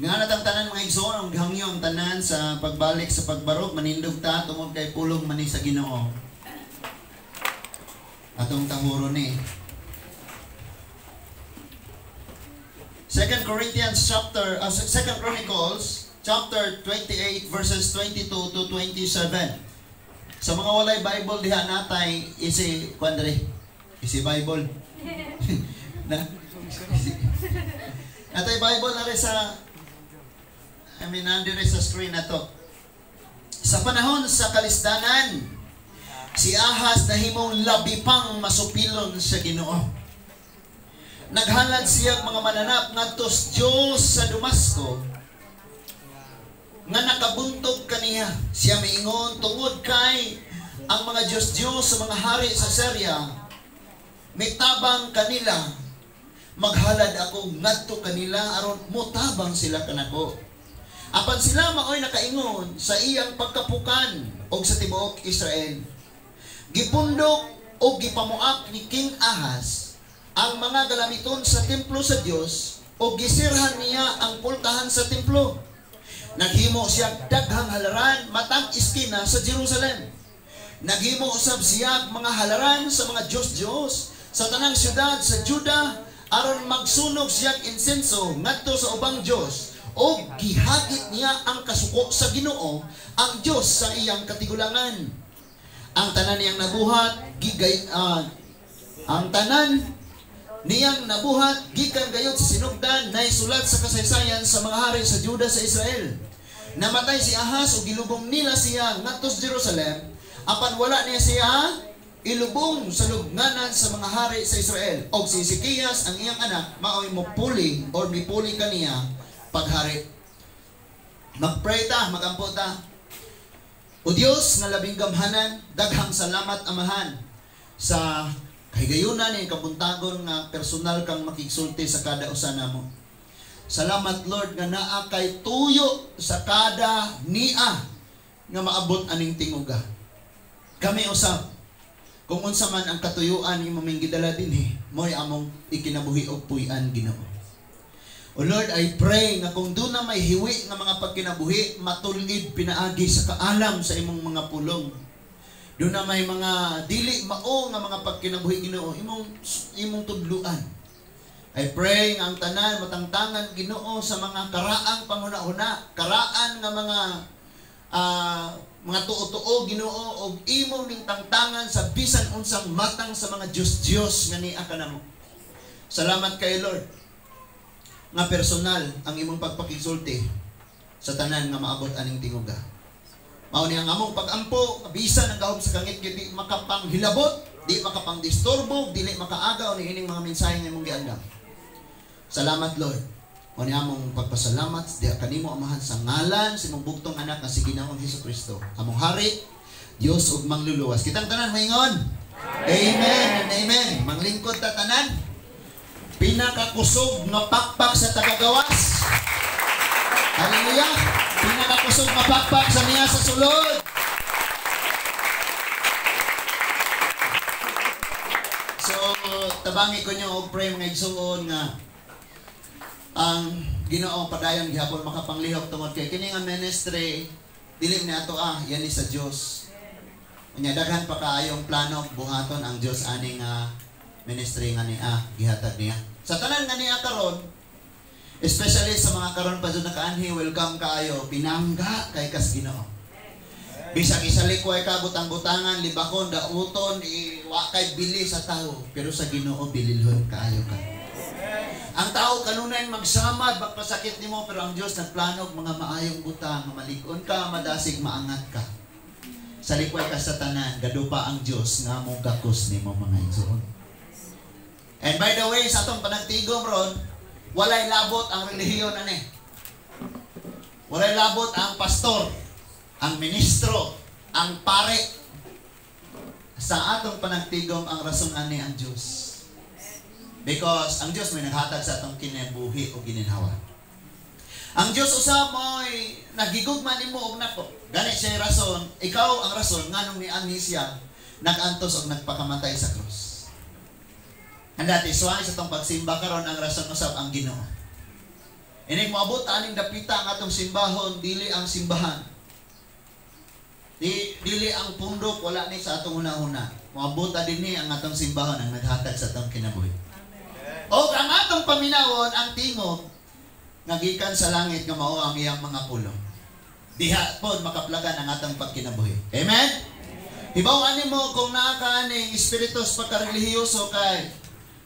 Nga natang tanan mga igsoon, ang gihangyo ang tanan sa pagbalik sa pagbarog, manindog ta, tungod kay pulong mani sa Ginoo. Atong tahuro ni. 2 Chronicles chapter 28 verses 22 to 27. Sa mga walay Bible diha natay isi kuandre. Isi Bible. Natay Bible na rin sa nandire sa screen na to. Sa panahon sa kalisdanan, si Ahaz nahimong labi pang masupilon sa Ginoo. Naghalad siya mga mananap ngadto sa Dios sa Damasco nga nakabuntog kaniya. Siya miingon tungod kay ang mga Diyos sa mga hari sa Syria mitabang kanila, maghalad ako ngadto kanila aron motabang sila kanako. Apan sila maoy nakaingon sa iyang pagkapukan og sa tibuok Israel. Gipundok o gipamuak ni King Ahaz ang mga galamiton sa templo sa Dios o gisirhan niya ang pultahan sa templo. Naghimo siya daghang halaran matang iskina sa Jerusalem. Naghimo usab siya mga halaran sa mga Diyos sa tanang syudad sa Juda aron magsunog siya insenso ngadto sa ubang Diyos o gihagit niya ang kasuko sa Ginoo ang Diyos sa iyang katigulangan. Ang tanan niyang nabuhat gikan gayud sa sinugdan na isulat sa kasaysayan sa mga hari sa Juda sa Israel. Namatay si Ahaz o gilubong nila siya ngadto sa Jerusalem, apan wala niya siya ilubong sa lubnganan sa mga hari sa Israel. Og si Ezekias ang iyang anak maoy mopuli or mipuli kaniya paghari. Magpray ta, magampo ta. O Dios nga labing gamhanan, daghang salamat amahan sa kahigayunan ni kabuntagon nga personal kang makigsulti sa kada usa namo. Salamat Lord nga naa kay tuyo sa kada nia nga maabot aning tinguga. Kami usab kung unsa man ang katuyuan imo ming gidala dinhi, mo'y among ikinabuhi og puy-an Ginoo. O Lord, I pray nga kung doon na may hiwi nga mga pagkinabuhi, matulid pinaagi sa kaalam sa imong mga pulong. Doon na may mga dili mao nga mga pagkinabuhi Ginoo, imong tudluan. I pray nga ang tanan matangtangan Ginoo sa mga karaang panghuna-huna, karaan nga mga tuo-tuo Ginoo og imong ning tangtangan sa bisan unsang matang sa mga Diyos nga niya kanamo. Salamat kay Lord nga personal ang imong pagpakigsulti sa tanan nga maabot aning tinguga. Mao ni ang among pagampo, bisan ang gahom sa kangit di makapanghilabot, di makapangdisturbo, dili makaagaw ni ining mga mensahe nga imong giandam. Salamat Lord. Mao ni among pagpasalamat di kanimo amahan sa ngalan sa imong bugtong anak nga si Ginoong Hesukristo. Among hari, Dios ug mangluluwas. Kitang tanan maingon. Amen and amen. Manglingkod ta tanan. Pinakakusog nga pakpak sa tagagawas. Hallelujah! Pinakakusog nga pakpak sa niya sa sulod. So, tabangi ko nyo og pray mga igsuon nga ang Ginoo padayon gihapon makapanglihok tungod kay kini nga ministry dili ni ato yan ni sa Dios. Unya daghan pa kaayong plano buhaton ang Dios ani nga ministry nga ni gihatag niya. Sa tanan nga niya karon, especially sa mga karon pa dyan nakaanhi, welcome kaayo, pinangga kay kas Ginoo. Bisag isalikoy ka, butang-butangan, libakon, dauton, wakay bili sa tao, pero sa Ginoo bililhon kaayo ka. Ang tao kanunay magsamad, magpasakit nimo, pero ang Dios nagplano mga maayong butang, malikon ka, madasig maangat ka. Salikoy ka sa tanan, gadupa ang Dios nga mong gakos nimo mga igsoon. And by the way, sa atong panagtigom ron, walay labot ang relihiyon ani. Walay labot ang pastor, ang ministro, ang pare. Sa atong panagtigom ang rason ani ang Dios. Because ang Dios may naghatag sa atong kinabuhi o gininhawa. Ang Dios usab mo'y nagigugma nimo og nako. Gani siya rason, ikaw ang rason nganong nianhi siya nagantos og nagpakamatay sa krus. And that is why sa itong pagsimba karon ang rason usab ang Ginoo. Inig moabot aning dapita ang atong simbahon, dili ang simbahan. Dili ang pundok, wala ni sa atong una-una. Moabot din ni ang atong simbahon ang naghatag sa atong kinabuhi. O ang atong paminawon, ang tingog, nagikan sa langit nga mao ang iyang mga pulong. Diha po makaplagan ang atong pagkinabuhi. Amen? Hibaw-ani mo kung naakaaning espiritus pagka-relihiyoso kay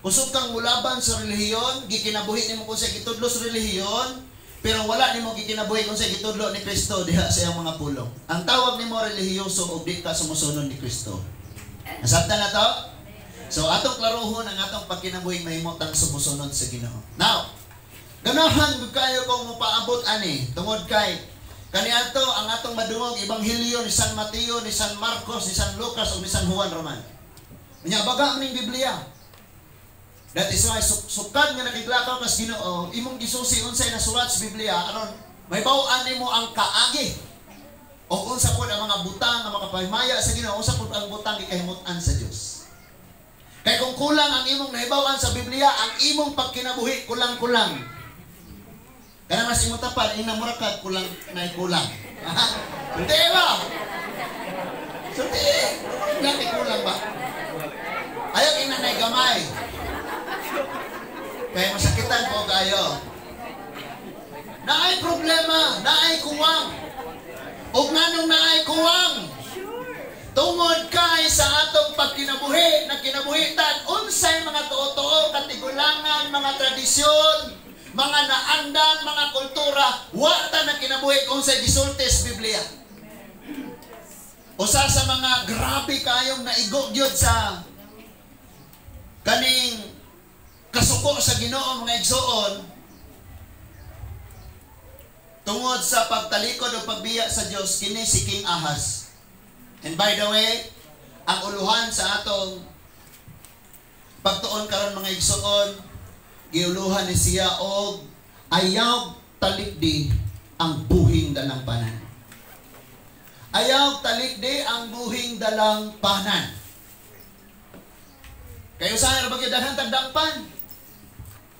usog kang mulaban sa relihiyon, gikinabuhi nimo kung sa gitudlo sa relihiyon, pero wala nimo gikinabuhi kung sa gitudlo ni Kristo diha sa iyang mga pulong. Ang tawag nimo relihiyoso ug di ka sumusunod ni Kristo. Nasabtan na to? So atong klaruhon ang atong pagkinabuhi mahimutang sumusunod sa Ginoo. Now, ganahan gud kayo kung mopaabot ani tungod kay kaniadto ang atong madungog ebanghelyo ni San Mateo, ni San Marcos, ni San Lucas ug ni San Juan Roman. Nya baga ning Biblia. That is why sukad nga nakiglakaw kas Ginoo, imong gisusi unsay nasulat sa Biblia aron mahibaw-an nimo ang kaagi. O unsa pod ang mga butang nga makapahimaya sa Ginoo, unsa pod ang butang gikahimut-an sa Dios. Kay kung kulang ang imong nahibaw-an sa Biblia, ang imong pagkinabuhi kulang-kulang. Kana mas imong tapad ina murakad kulang nay kulang. Hindi ba? Hindi. Laki kulang ba? Ayaw ina nay gamay. Kaya masakitan po kayo. Naay problema, naay kuwang. Ug nganong naay kuwang? Tungod kay sa atong pagkinabuhi, nagkinabuhitan, unsay mga tuo-tuo, katigulangan, mga tradisyon, mga naandan, mga kultura, wata na kinabuhi kung sa gisultis Biblia. Usa sa mga grabe kayong naigogyod sa kaning kasuko sa Ginoo mga igsoon tungod sa pagtalikod o pagbiya sa Dios kini si King Ahaz. And by the way, ang uluhan sa atong pagtuon karon mga igsoon, giuluhan ni siya og ayaw talikdi ang buhing dalang panan. Ayaw talikdi ang buhing dalang panan. Kayo sa bagay daghan tagdangpan.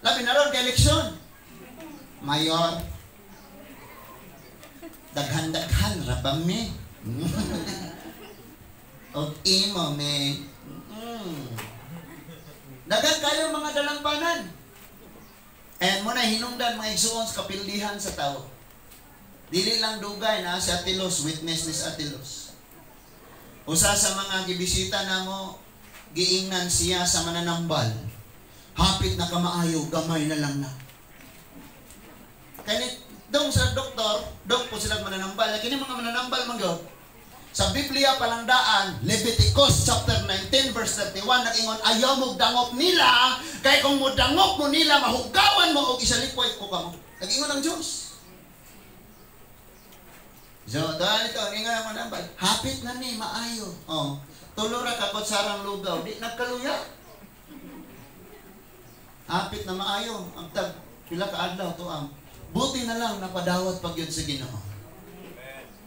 Labi na ron kay eleksyon. Mayor, daghan-daghan rabam me. Og imo me. Daghan kayo mga dalangpanan. And muna hinungdan mga igsuon sa kapildihan sa tao. Dili lang dugay na si Atilos, witness ni si Atilos. Usa sa mga gibisita namo, giingnan siya sa mananambal. Hapit na kamaayo, gamay na lang na. Kaya dong sa doktor, dong po sila mananambal. Kini mga mananambal mangyo. Sa Biblia palandaan, Leviticus chapter 19 verse 31 nag-ingon ayaw mo dangop nila kay kung mo dangop mo nila mahugawan mo og isalipoy ko kamo. Nag-ingon ang Dios. So, dahil ito, ang ingon ang mananambal. Hapit na ni maayo. Oh, tulo ra ka sarang lugaw, di nagkaluya. Hapit na maayo ang tag pila ka adlaw to ang buti na lang napadawat pagyud sa Ginoo.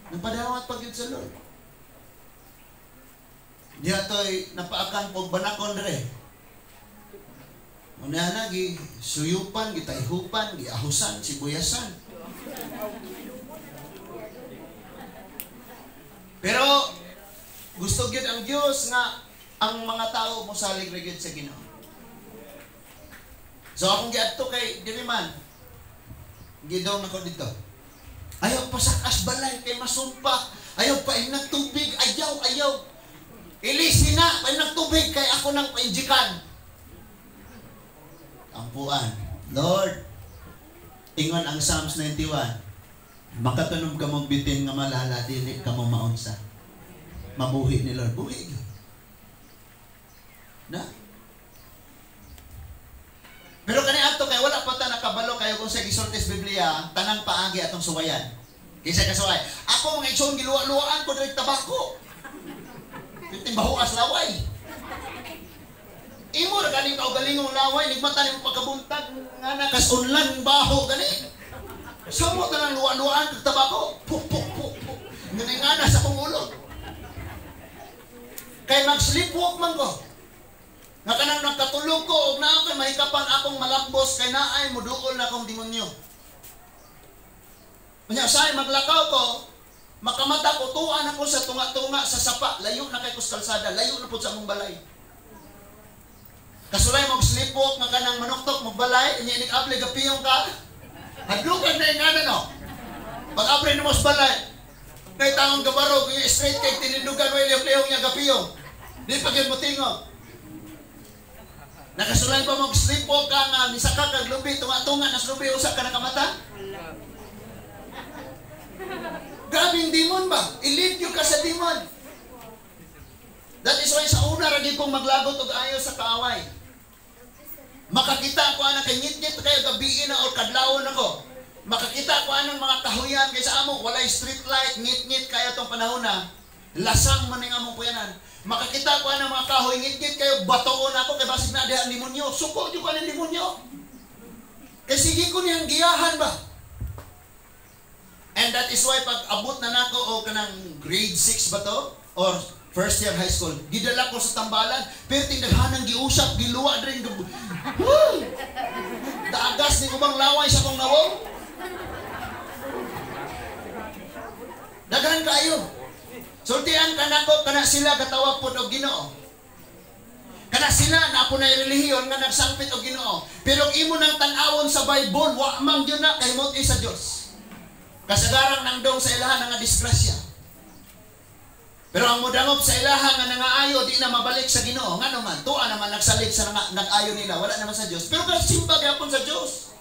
Napadawat pagyud sa Lord. Diya to'y napaakan po banakon dere. Unahan na, suyupan, gitayhupan, giahusan, sibuyasan. Pero, gusto gyud ang Diyos nga ang mga tao mosalig ra gyud sa Ginoo. So, akong giadto kay diriman, gidong nako dito. Ayaw pa sa kasbalay kay masumpa. Ayaw pa inang tubig, ayaw. Ilisi na, may nagtubig kay ako nang painjikan. Ampuan. Lord, ingon ang Psalms 91, makatunog ka mong bitin nga malala, dili ka mong maunsa. Mabuhi ni Lord. Buhi. Na? Pero kani ato kay wala pa ta nakabalo kayo kung sa gisultis Biblia, tanang paagi atong suwayan. Kaysa kasuway. Ako mga igsoon giluwa-luwaan ko direk tabako. Timbaho as laway. Imo ra galing ka galingong laway, nigmata nimo pagkabuntag nga nakasunlan baho gani. Samo ta nang luwa-luwaan kag tabako. Puk. Nginingana sa pangulo. Kay mag-sleepwalk man ko. Nga kanang nagkatulog ko og naa kay mahikapan akong malambos kay naay muduol na akong demonyo. Kanya say maglakaw ko, makamata ko, tuan ako sa tunga-tunga sa sapa, layo na kay kus kalsada, layo na po sa mong balay. Kasulay mong slipwalk nga kanang manuktok mong balay, inik able gapiyong ka. Hadlugan na yung ano no. Pag abre na mo sa balay, na itangong gabarog, yung straight kay tinindugan, may liyong-liyong niya gapiyong. Di pag yun mo tingog. Nakasulay pa mong slipwalk ka nga, nisaka kag lubi, tunga-tunga, nas lubi, usak ka nakamata. Grabing demon ba? I-lead you ka sa demon. That is why sa una, ragi kong maglagot og ayo sa kaaway. Makakita ko anang kay ngit-ngit kayo gabiin na o kadlawon ako. Makakita ko anang mga kahuyan kay sa amo, walay street light, ngit-ngit kayo tong panahon na. Lasang man ang among puyanan. Makakita ko anang mga kahoy, ngit-ngit kayo, batoon ako kay basig na diha ang demonyo. Suko di ko ang demonyo. Kay sige ko niyang giyahan ba? And that is why pag abot na nako o kanang grade 6 ba to? Or first year high school, gidala ko sa tambalan, pero tinaghanang giusap, giluwa rin. Daagas ni kubang laway sa kong nawong. Daghan kayo. Sultian ka nako, kana sila katawag po o Ginoo. Kana sila na po na relihiyon nga nagsangpit o Ginoo. Pero imo nang tanawon sa Bible, wa mang yun na kahimot sa Diyos. Kasagarang nangdong sa ilahan nga disgrasya. Pero ang mudangop sa ilahan nga nangaayo di na mabalik sa Ginoo. Nga naman, tuwa naman nagsalig sa nag-ayo nila, wala naman sa Diyos. Pero simba gyapon sa Diyos.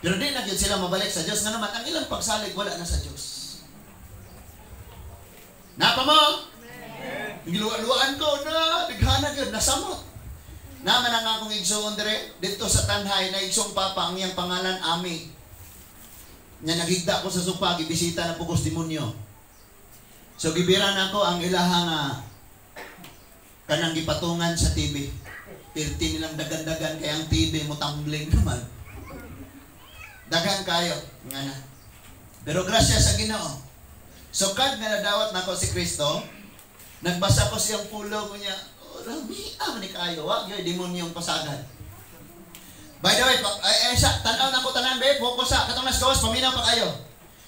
Pero di na gyud sila mabalik sa Diyos. Nga naman, ang ilang pagsalig wala na sa Diyos. Napa mo? Giluwa-luwaan ko na dighana gyud nasamot. Naman ang akong igsoon dire dito sa Tanhay na igsong papa ang iyang pangalan Ami. Nya naghigda ko sa supa gibisita na pugos demonyo. So gibiran ako ang ilahang kanang gipatungan sa TV. Pirti nilang dagan-dagan kay ang TV mo tumbling naman. Dagan kayo nga na. Pero grasya sa Ginoo. So kad nga nadawat nako si Kristo, nagbasa ko siyang pulong niya. Oh, lami ni kayo, wa gyud demonyong pasagan. By the way, tanaw na ko tanan be, focus sa katong nas gawas paminaw pa kayo.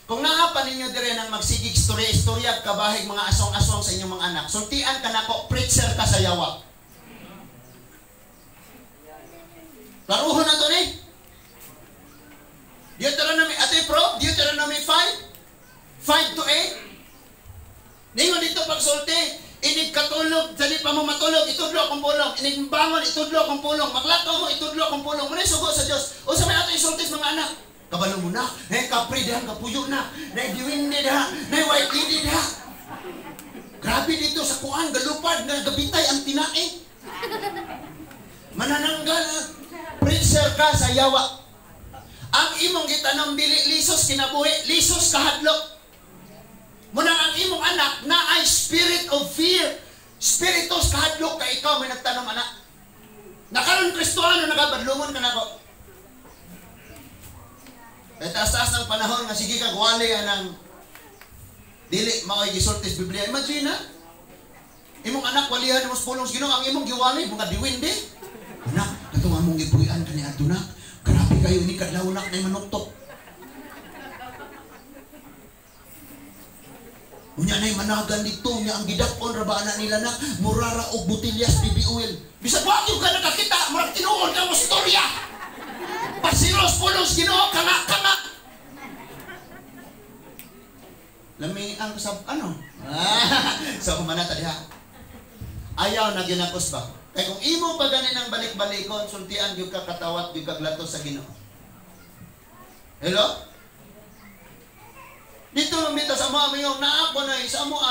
Kung naapan ninyo dire nang magsigig istorya kabahig mga asong-asong sa inyong mga anak, sultian ka nako, preacher ka sa yawa. Laruhon na to ni. Deuteronomy 5 to 8. Ningon dito pagsulti, inig katulog, dali pa mo matulog, itudlo akong pulong. Inig bangon, itudlo akong pulong. Maglakaw mo, itudlo akong pulong. Muna sugo sa Diyos. O sa may ato isultis mga anak. Kabalo mo na, kapri diha, kapuyo na, diwindi diha, white lady diha. Grabe dito sa kuan, galupad, na gabitay ang tinae. Manananggal, preacher ka sa yawa. Ang imong gitanong dili, lisos kinabuhi, lisos kahadlok. Muna ang imong anak na ay spirit of fear. Spiritus kahadlok ka ikaw may nagtanong anak. Nakaroon Kristohano nakabadlungon ka nako. Kaya taas-taas ng panahon nga sige ka guwali anang dili maoy gisultis Biblia. Imagine na. Imong anak walihan mo sa pulong Ginoo ang imong giwali mga diwindi. Anak, katong among gipuy-an kani adto na. Grabe kayo ini kadlaw nak na manuktok. Unya na'y managan dito, unya ang gidakon raba anak nila na murara o butilyas baby oil. Bisag wagyo ka nakakita, marag tinuod ka mo storya. Pasiros pulos Ginoo kanga. Lami ang sa ano? So kumanata diha. Ayaw na ginakos ba? Kay kung imo pa ganin ang balik-balikon, sultian gyud ka katawat gyud ka glato sa Ginoo. Hello? Dito mambita sa mga mayong naapo na isa mo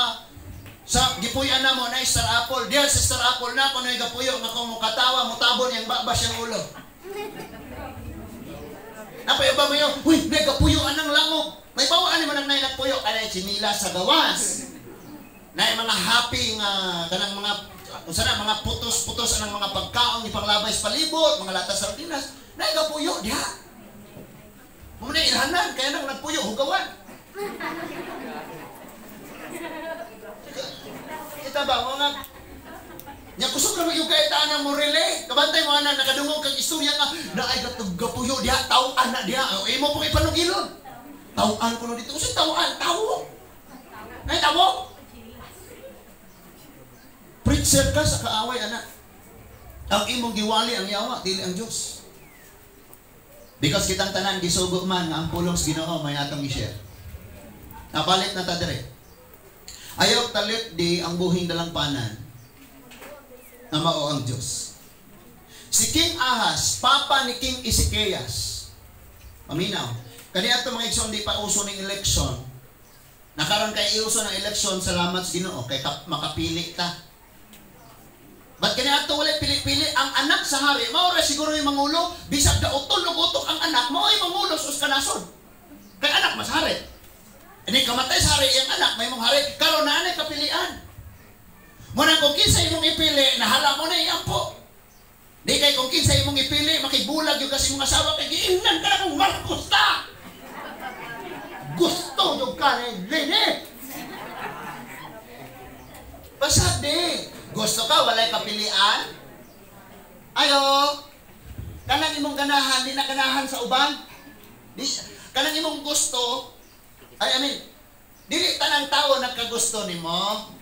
sa gipuyan na mo na star apple. Diyan sa star apple na ako na igapuyo nga kung mukatawa, mutabon yung babas yung ulo. Napayo ba mo yung, uy, may gapuyoan ng langok. May bawaan naman ang nailagpuyo. Kaya sinila sa gawas. Na mga happy kanang mga mga putos-putos ng mga pagkaon ni panglabay sa palibot, mga latas sa sardinas. Na igapuyo, diha. Muna ilhanan, kaya nang nagpuyo, hugawan. Kita ba mga nya kusog na yung kaitaan ng morele kabantay mo anak nakadungog kang istorya nga na ay gapuyo diha tao anak diha imo pong ipanugilon Tawaan ko na dito. Kasi tawaan, tawo. Ay, tawo. Preacher ka sa kaaway, anak. Ang imong giwali ang yawa, dili ang Diyos. Because kitang tanan, gisugo man, nga ang pulong sa Ginoo, may atong i-share. Napalit na ta dire. Ayaw talit di ang buhing dalampanan na mao ang Diyos. Si King Ahaz, papa ni King Ezekias, paminaw, kaniya ito mga igsoon, di pa uso ng eleksyon. Nakaroon kay iuso ng eleksyon, salamat sa Ginoo, kay makapili ta. Ba't kaniya ito wala pili-pili? Ang anak sa hari, maura siguro yung mangulo, bisag na utol o utok ang anak, mao yung mangulo sa kanason. Kay anak mas hari. Hindi kamatay sa hari, yung anak, may mong hari, karon na anay kapilian. Muna kung kinsa imong ipili, nahala mo na iyampo. Di kay kung kinsa imong ipili, makibulag yung kasi mong asawa, kay giingnan ka na kung Marcos ta. Gusto yung ka na Lene. Basta di. Gusto ka, walay kapilian? Ayo. Kanang imong ganahan, di na ganahan sa uban. Kanang imong gusto, dili tanang tao nagkagusto nimo.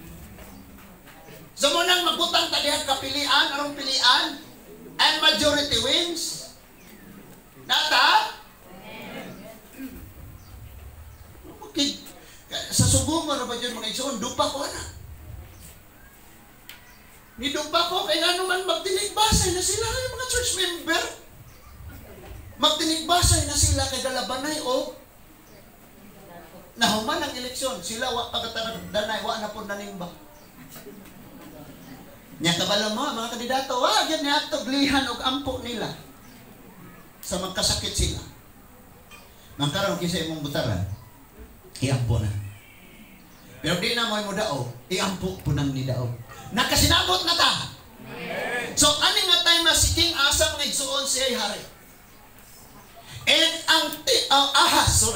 So mo nang magbutang ta diha kapilian, anong pilian? And majority wins. Nata? Okay. Sa sugungan na ba dyan mga igsoon, dupa ko na. Nidupa ko, kaya nga naman magtinigbasay na sila yung mga church member. Magtinigbasay na sila kay Galabanay o nahuman ang eleksyon. Sila pagkatanay, wa na po nanimba. Nya kabalo mo, mga kandidato, wag yan niya toglihan og ampo nila. Sa magkasakit sila. Magkaroon kisa imong butaran, iampo na. Pero di na mo dao, iampo po nang ni dao. Nakasinabot na ta. So, ano nga tayo si King Asa mga igsuon siya hari. And ang Ahaz,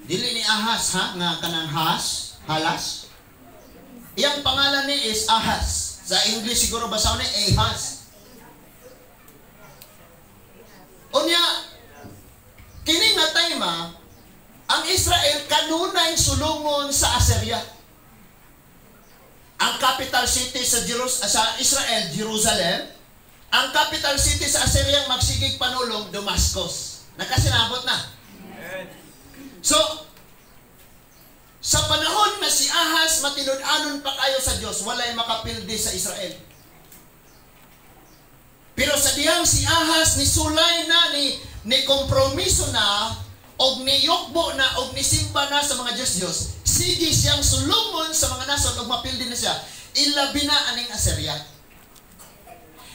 dili ni Ahaz ha, nga kanang halas. Iyang pangalan ni is Ahaz. Sa English siguro basaw ni Ahaz. Unya, kini nga tayo ang Israel kanunay sulungon sa Assyria. Ang capital city sa Israel, Jerusalem. Ang capital city sa Assyria magsigig panulong, Damascus. Nakasinabot na. So, sa panahon na si Ahaz matinud-anon pa kayo sa Diyos, walay makapildi sa Israel. Pero sa diyang si Ahaz ni sulay na, ni kompromiso na, og niyokbo na, og nisimba na sa mga Diyos-Diyos, sige siyang sulungon sa mga nason og mapildi na siya. Ilabi na aning Assyria.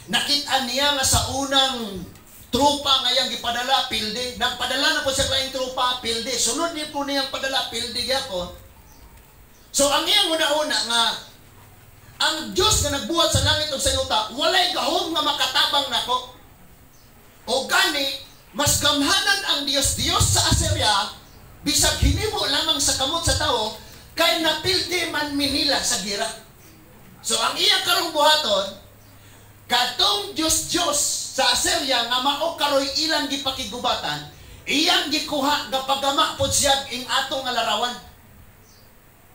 Nakita niya nga sa unang trupa nga yang gipadala, pildi. Nagpadala na po siya klaing trupa, pildi. Sunod niya po niyang padala, pildi gyapon. So ang iyang una-una nga, ang Diyos nga nagbuhat sa langit ug sa yuta, walay gahom nga makatabang nako. O gani, mas gamhanan ang Diyos sa Assyria, bisag hinimo lamang sa kamot sa tao, kay napildi man Manila sa gira. So ang iya karong buhaton, katong Diyos sa Assyria nga mao karoy ilang gipakigubatan, iyang gikuha gapagama pod siya ing atong nga larawan.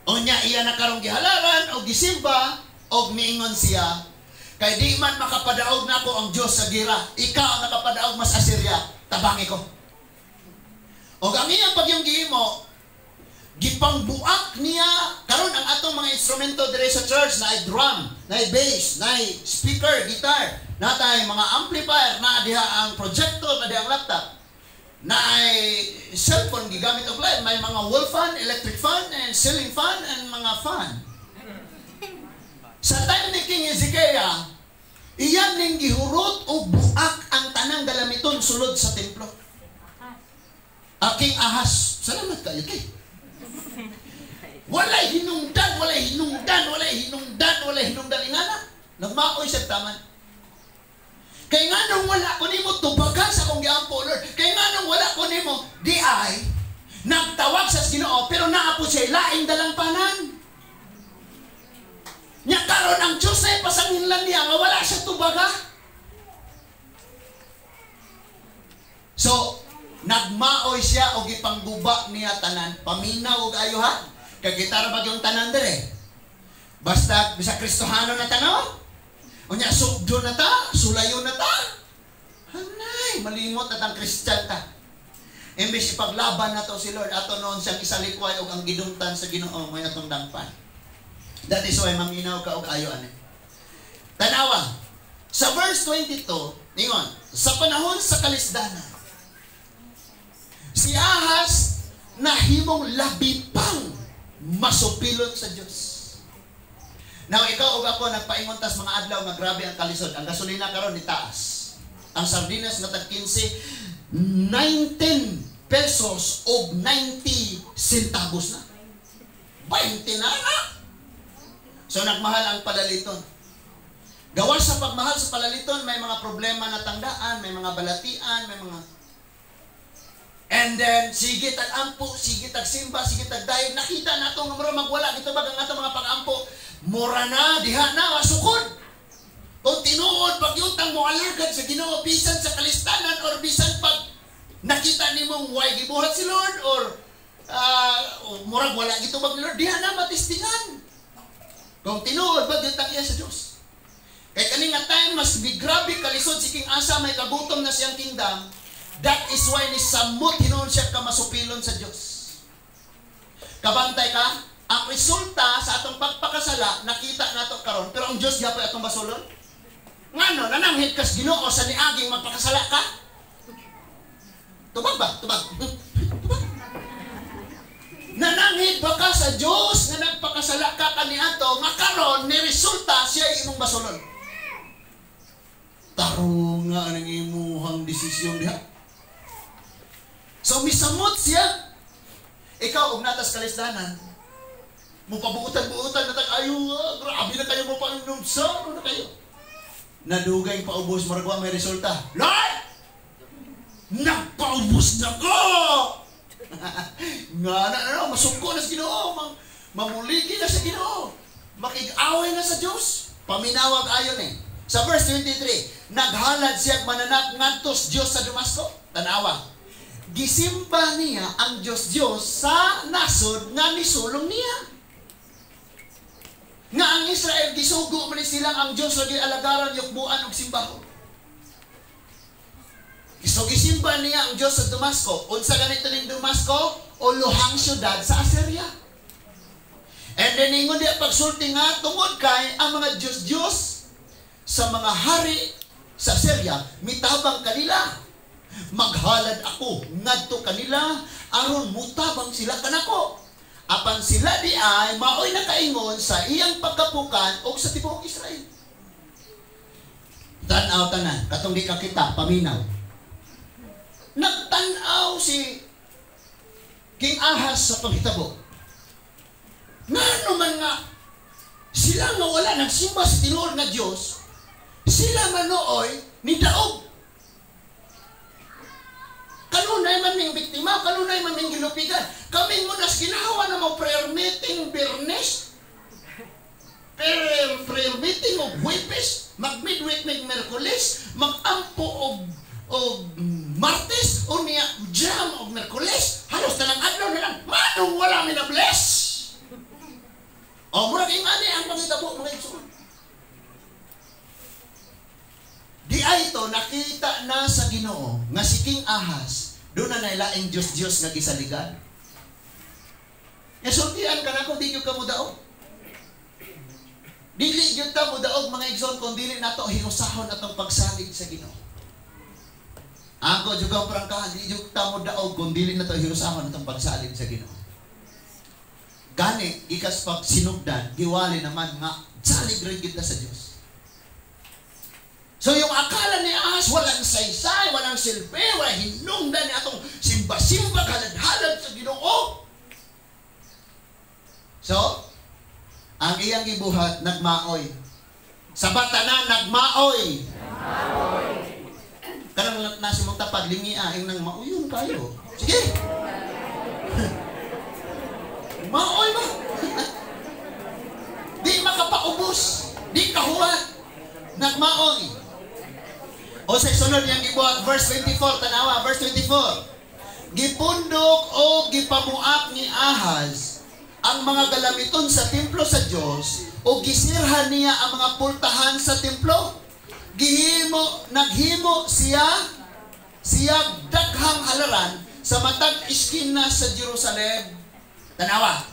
Unya iya na karong gihalaran o gisimba og niingon siya, kay di man makapadaog nako ang Diyos sa gira, ikaw ang nakapadaog mas Assyria, tabangi ko. O ang iyang pagyong gihimo, gipangbuak niya karon ang atong mga instrumento dire sa church, na drum, na bass, na speaker, guitar, natay mga amplifier, na diha ang projector, na diha ang laptop, na cellphone gigamit og live, may mga wall fan, electric fan, and ceiling fan, and mga fan. Sa time ni King Hezekiah, iyan ning gihurot o buak ang tanang dalamiton sulod sa templo. King Ahaz, salamat kayo kay. Walay hinungdan, ingana. Nagmaoy sa taman. Kay nga nung wala ko nimo tubagan sa kong giampo, Lord. Kay nga nung wala ko nimo, di ay nagtawag sa Ginoo, pero naapo siya laing dalampanan. Nya karon ang Diyos ay pasanginlan niya nga wala siya tubaga. So, nagmaoy siya og ipangguba niya tanan. Paminaw og ayuhan. Kay gitara ba yung tanan dire? Basta bisa Kristohano na tanaw. Unya sugdo na ta, sulayo na ta. Hanay, malimot na tang Kristyan ta. Imbes ipaglaban na to si Lord, ato noon siyang isalikway og ang gidungtan sa Ginoo may atong dangpan. That is why maminaw ka og ayo ani. Tanawa, sa verse 22, ningon, sa panahon sa kalisdanan, si Ahaz nahimong labi pang masupilon sa Diyos. Now, ikaw o ako nagpaingon tas mga adlaw nga grabe ang kalisod. Ang gasolina karon ni taas. Ang sardinas nga tag 15, 19 pesos o 90 centavos na. 20 na na. So, nagmahal ang palaliton. Gawas sa pagmahal sa palaliton, may mga problema na tandaan, may mga balatian, may mga... And then, sige tag-ampo, sige tag-simba, sige tag-dayeg. Nakita na itong magwala. Dito ba ang itong mga pag-ampo? Mura na, diha na, masukod. Kung tinuod, pagyutang mo alagad sa Ginoo, bisan sa kalistanan, or bisan pag nakita ni mong way gibuhat si Lord, or murag wala gito ba Lord, diha na, matistingan. Kung tinuod, pagyutang iya sa Diyos. Kaya kaning nga time, mas bigrabe kalisod, siking asa, may kagutom na siyang kingdom. That is why ni samot hinuon siya ka masupilon sa Diyos. Kabantay ka, ang resulta sa atong pagpakasala, nakita nato karon, pero ang Diyos gyapon atong basulon. Ngano, nananghid kas Ginoo sa niaging magpakasala ka? Tubag ba? Tubag. Tubag. Nananghid ba ka sa Diyos na nagpakasala ka kaniadto, nga karon ni resulta siya imong basulon. Taro nga ang imuhang desisyon diha. So, misamot siya. Ikaw, og natas kalisdanan, mupabuutan-buutan na tag-ayo, grabe na kayo mo pang-inom sa, ano na kayo? Nadugay paubos, maragwa may resulta. Lord! Nagpaubos na ko! Nga na, masungko na sa Ginoo, mamuligi na sa Ginoo, makig-away na sa Diyos, paminawag ayon eh. Sa verse 23, naghalad siya mananap ngadtos Diyos sa Damasco. Tanawa. Gisimba niya ang Diyos sa nasod nga misulong niya. Nga ang Israel gisugo man silang ang Diyos lagi alagaran yukbuan og simbahon. So gisimba niya ang Diyos sa Damasco. Unsa ganito ning Damasco? O luhang syudad sa Assyria. And then ingon diya pagsulti nga tungod kay ang mga Diyos sa mga hari sa Assyria mitabang kanila. Maghalad ako ngadto kanila aron mutabang sila kanako. Apan sila di ay maoy nakaingon sa iyang pagkapukan o sa tibuok Israel. Tan-aw tanan katong di ka kita paminaw. Nagtan-aw si King Ahaz sa paghitabo. Ngano man nga sila nga wala nagsimba sa tinuod nga Dios, sila manooy ni daog. Kanunay man ning biktima, kanunay man ning gilupigan. Kaming munas ginawa na mo prayer meeting Bernes. Prayer meeting og Huwebes, mag-midweek ng Merkules, mag-ampo og Martes, o niya jam og Merkules. Halos talang adlaw na lang, manong wala mi na bless. O murag ingani ang pangitabo mga igsoon. Di ay ito, nakita na sa Ginoo nga si King Ahaz, doon na nailaing Diyos-Diyos nga gisaligan. Nasultian ka na kung di nyo ka mo daog. Dili yun ta mo daog mga igsoon kung dili na ito hinusahon atong pagsalig sa Ginoo. Ako, juga prangkahan, di yun ta mo daog kung dili na ito hinusahon atong pagsalig sa Ginoo. Gani, ikas pag sinugdan, giwali naman nga, salig rin kita sa Diyos. So yung akala ni Ahaz, walang saysay, walang silbi, walang hinungdan ni atong simba-simba, halad-halad sa Ginoo. So, ang iyang gibuhat, nagmaoy. Sa batanan, nagmaoy. Karang nasi mong tapag, lingi aing nang mauyon kayo. Sige. Maoy ba? Di makapaubos, di kahuat, nagmaoy. O sa sunod niyang gibuhat, verse 24, tanawa, verse 24. gipundok o gipamuak ni Ahaz ang mga galamiton sa templo sa Dios o gisirhan niya ang mga pultahan sa templo. Naghimo siya daghang halaran sa matag iskina sa Jerusalem. Tanawa.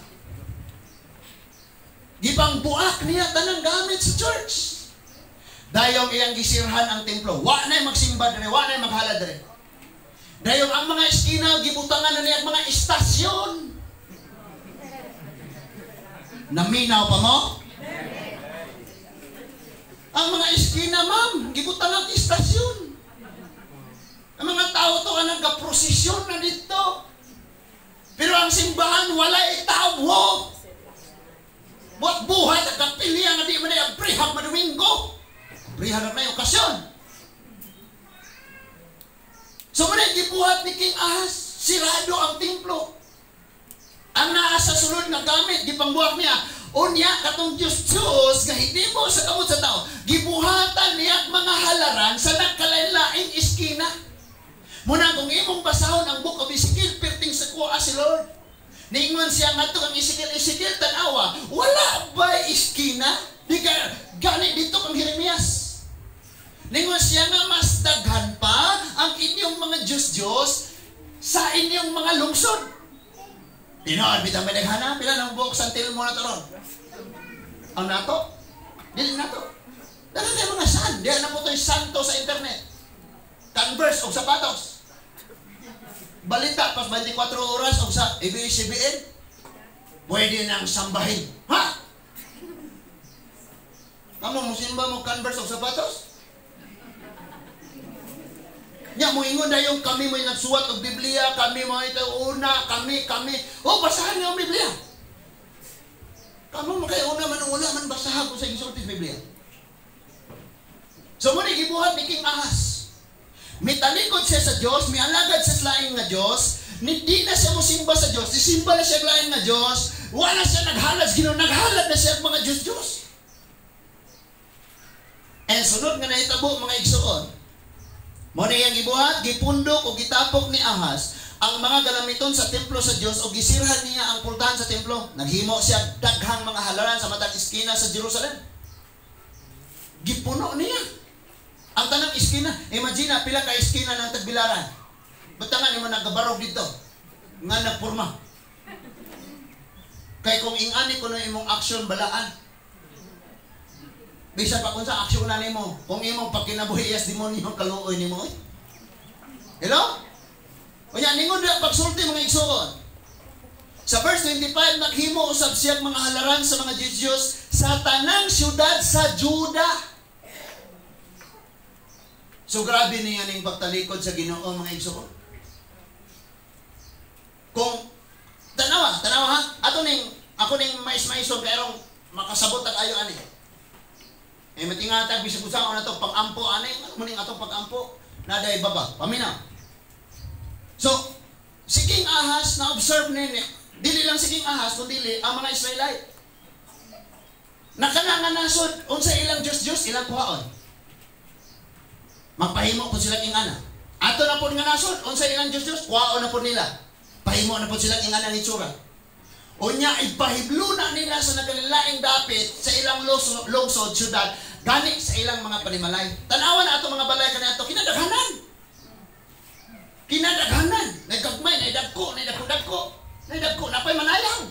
Gipangbuak niya tanang gamit sa church. Dayong iyang gisirhan ang templo. Wa na magsimba dire, wa na maghala dire. Dayong ang mga iskina gibutangan na niya ang mga istasyon. Naminaw pa mo? Ang mga iskina, ma'am, gibutangan istasyon. Ang mga tao to ang nagka-prosesyon na dito. Pero ang simbahan wala itawo. Buat buhat at kapilya nga di man ay abrihag madomingo. Abrihag na yung okasyon. So muna gibuhat ni King Ahaz, sirado ang templo. Ang naa sa sulod nga gamit, gipangbuhat niya. Unya, katong Diyos nga hindi mo sa kamot sa tao, gibuhatan niya mga halaran sa nagkalain-laing iskina. Muna kung imong basahon ang Book of Ezekiel, perting sa kuha si Lord. Niingon siya nga ito ang Ezekiel, tanawa, wala ba iskina? Di ka, gani dito kang Jeremias. Niingon siya nga mas daghan pa ang inyong mga Diyos sa inyong mga lungsod. Tinood, bitang may daghana, pila ng buok santil mo na ito ron. Ang nato? Dili nato. Dahil kayo mga san, diyan na po ito'y santo sa internet. Converse o sapatos. Balita, pas 24 oras o sa ABS-CBN. Pwede nang sambahin. Ha? Kamu musimba mo Converse o sapatos? Nya mo ingon na yung kami mo nagsuwat og Biblia, kami mo ito una, kami. Oh, basahan niyo ang Biblia. Kamu mo kay una man wala man basahan ko sa gisulti sa Biblia. So mo ni gibuhat ni King Ahaz. Mitalikod siya sa Dios, mialagad sa laing nga Dios, hindi na siya mosimba sa Dios, isimba na siya laing nga Dios, wala siya naghalad, naghalad na siya mga Diyos. And sunod nga nahitabo mga igsuon. Mo na iyang gibuhat, gipundok o gitapok ni Ahaz ang mga galamiton sa templo sa Dios o gisirhan niya ang pultahan sa templo. Naghimo siya daghang mga halaran sa matag iskina sa Jerusalem. Gipuno niya ang tanang iskina. Imagine pila ka iskina ng tagbilaran. Butangan mo nagabarog dito nga nagporma. Kay kung ingani kuno imong aksyon balaan. Bisa pa kung sa aksyon na nimo, kung imong pagkinabuhiyas demonyo kaluoy nimo. Hello? Unya ningon dia pagsulti mga igsoon. Sa verse 25 naghimo usab siya mga halaran sa mga Diyos sa tanang syudad sa Juda. So grabe niya ning pagtalikod sa Ginoo mga igsoon. Kung tanawa ha, ako ning mais-maison kayong makasabot ang ayo ani. Matingatag bisag usaon na to pag-ampo ani, muning atong pag-ampo naday baba, paminaw. So, si King Ahaz na observe nini, dili lang si King Ahaz kundi ang mga Israelite. Nakananga nasod unsa ilang Diyos ilang kuhaon. Magpahimo po sila king ana. Ato na po nga nasod unsa ilang Diyos kuhaon na po nila. Pahimo na po sila king ana ni tsura. Unya ipahiblo na nila sa nagkalilaing dapit sa ilang lungsod, syudad, gani sa ilang mga panimalay. Tanawan na ato mga balay kaniadto kinadaghanan. Nagkagmay, naidagko, napay manayaw.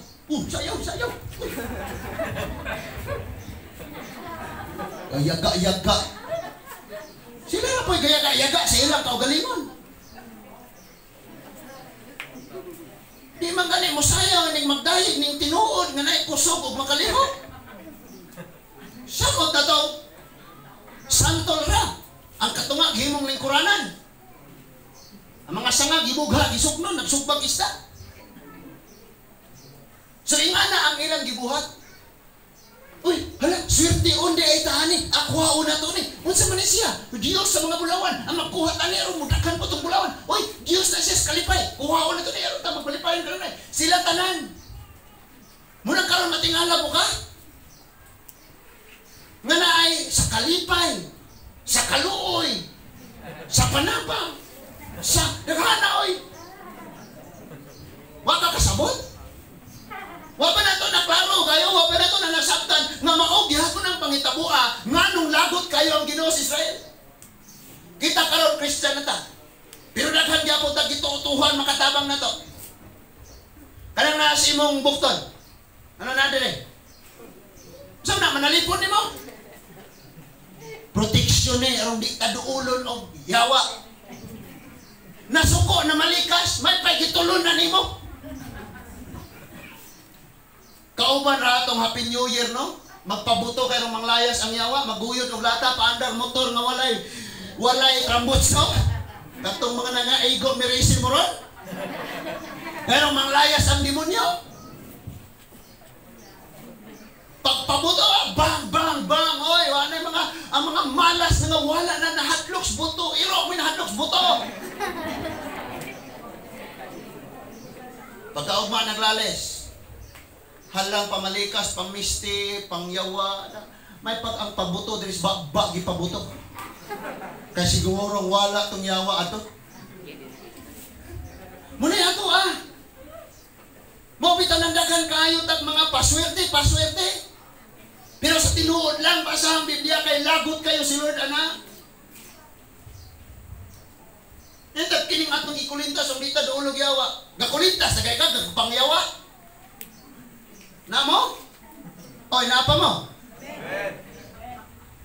Sayaw. Yaga. Sila na po'y gayaga sa ilang kaugalingon. Di man gani mo sayaw ning magdayeg ning tinuod nga naay kusog ug makalihok. Samot na to. Santol ra ang katungag himong lingkuranan. Ang mga sanga gibugha gisugnon nagsugbag isda. So ingana ang ilang gibuhat. Uy, hala, swerte onde ay tahani. Akuha na to ni. Unsa man siya? Dios sa mga bulawan. Ang magkuha tani aron mudakan po tong bulawan. Uy, Dios na siya sa kalipay. Kuha na to ni aron ta magpalipayon karon ay. Sila tanan. Muna karon matingala mo ka? Nga na ay sa kalipay, sa kaluoy, sa panapang, sa daghana oy. butuhan makatabang na to. Kanang nasa imong bukton. Ano na dire? Saan na manalipon nimo? Proteksyon ni arong di kaduulon og yawa. Nasuko na malikas, may pagitulon na nimo. Kauban ra atong Happy New Year, no? Magpabuto kay rong manglayas ang yawa, maguyod og lata paandar motor nga walay rambutso. Katong mga nangaigo mirisi mo ron. Pero manglayas ang demonyo. Pagpabuto, bang bang bang, oy, wala ang mga malas nga wala na nahadloks buto, iro mo nahadloks buto. Pagkaugma naglales, halang pamalikas, pamisti, pangyawa, may pag ang pabuto diri sa bagi pabuto. Kay siguro wala tong yawa ato. Muna ato Mo bitan ang daghan kaayot at mga paswerte. Pero sa tinuod lang basa ang Biblia kay lagot kayo si Lord ana. Nindot kining atong ikulintas ang bita duolog yawa. Gakulintas na kay kag pangyawa. Namo? Oy, napa mo? Amen.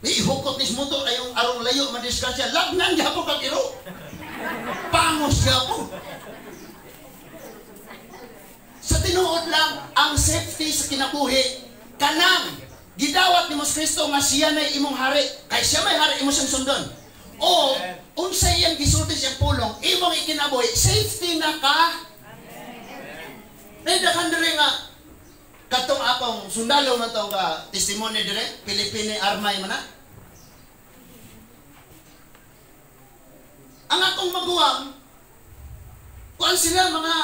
Ihukot nis motor ayong arong layo madisgrasya. Lagnan gyapon kag iro. Pangos gyapon. Sa tinuod lang ang safety sa kinabuhi kanang gidawat ni Kristo nga siya na imong hari. Kay siya may hari imo siyang sundon. O unsay iyang gisulti siyang pulong imong ikinabuhi safety na ka. Daghang diri nga katong akong sundalo na to nga testimony dire Pilipine Army man na. Ang akong maguwang kuan sila mga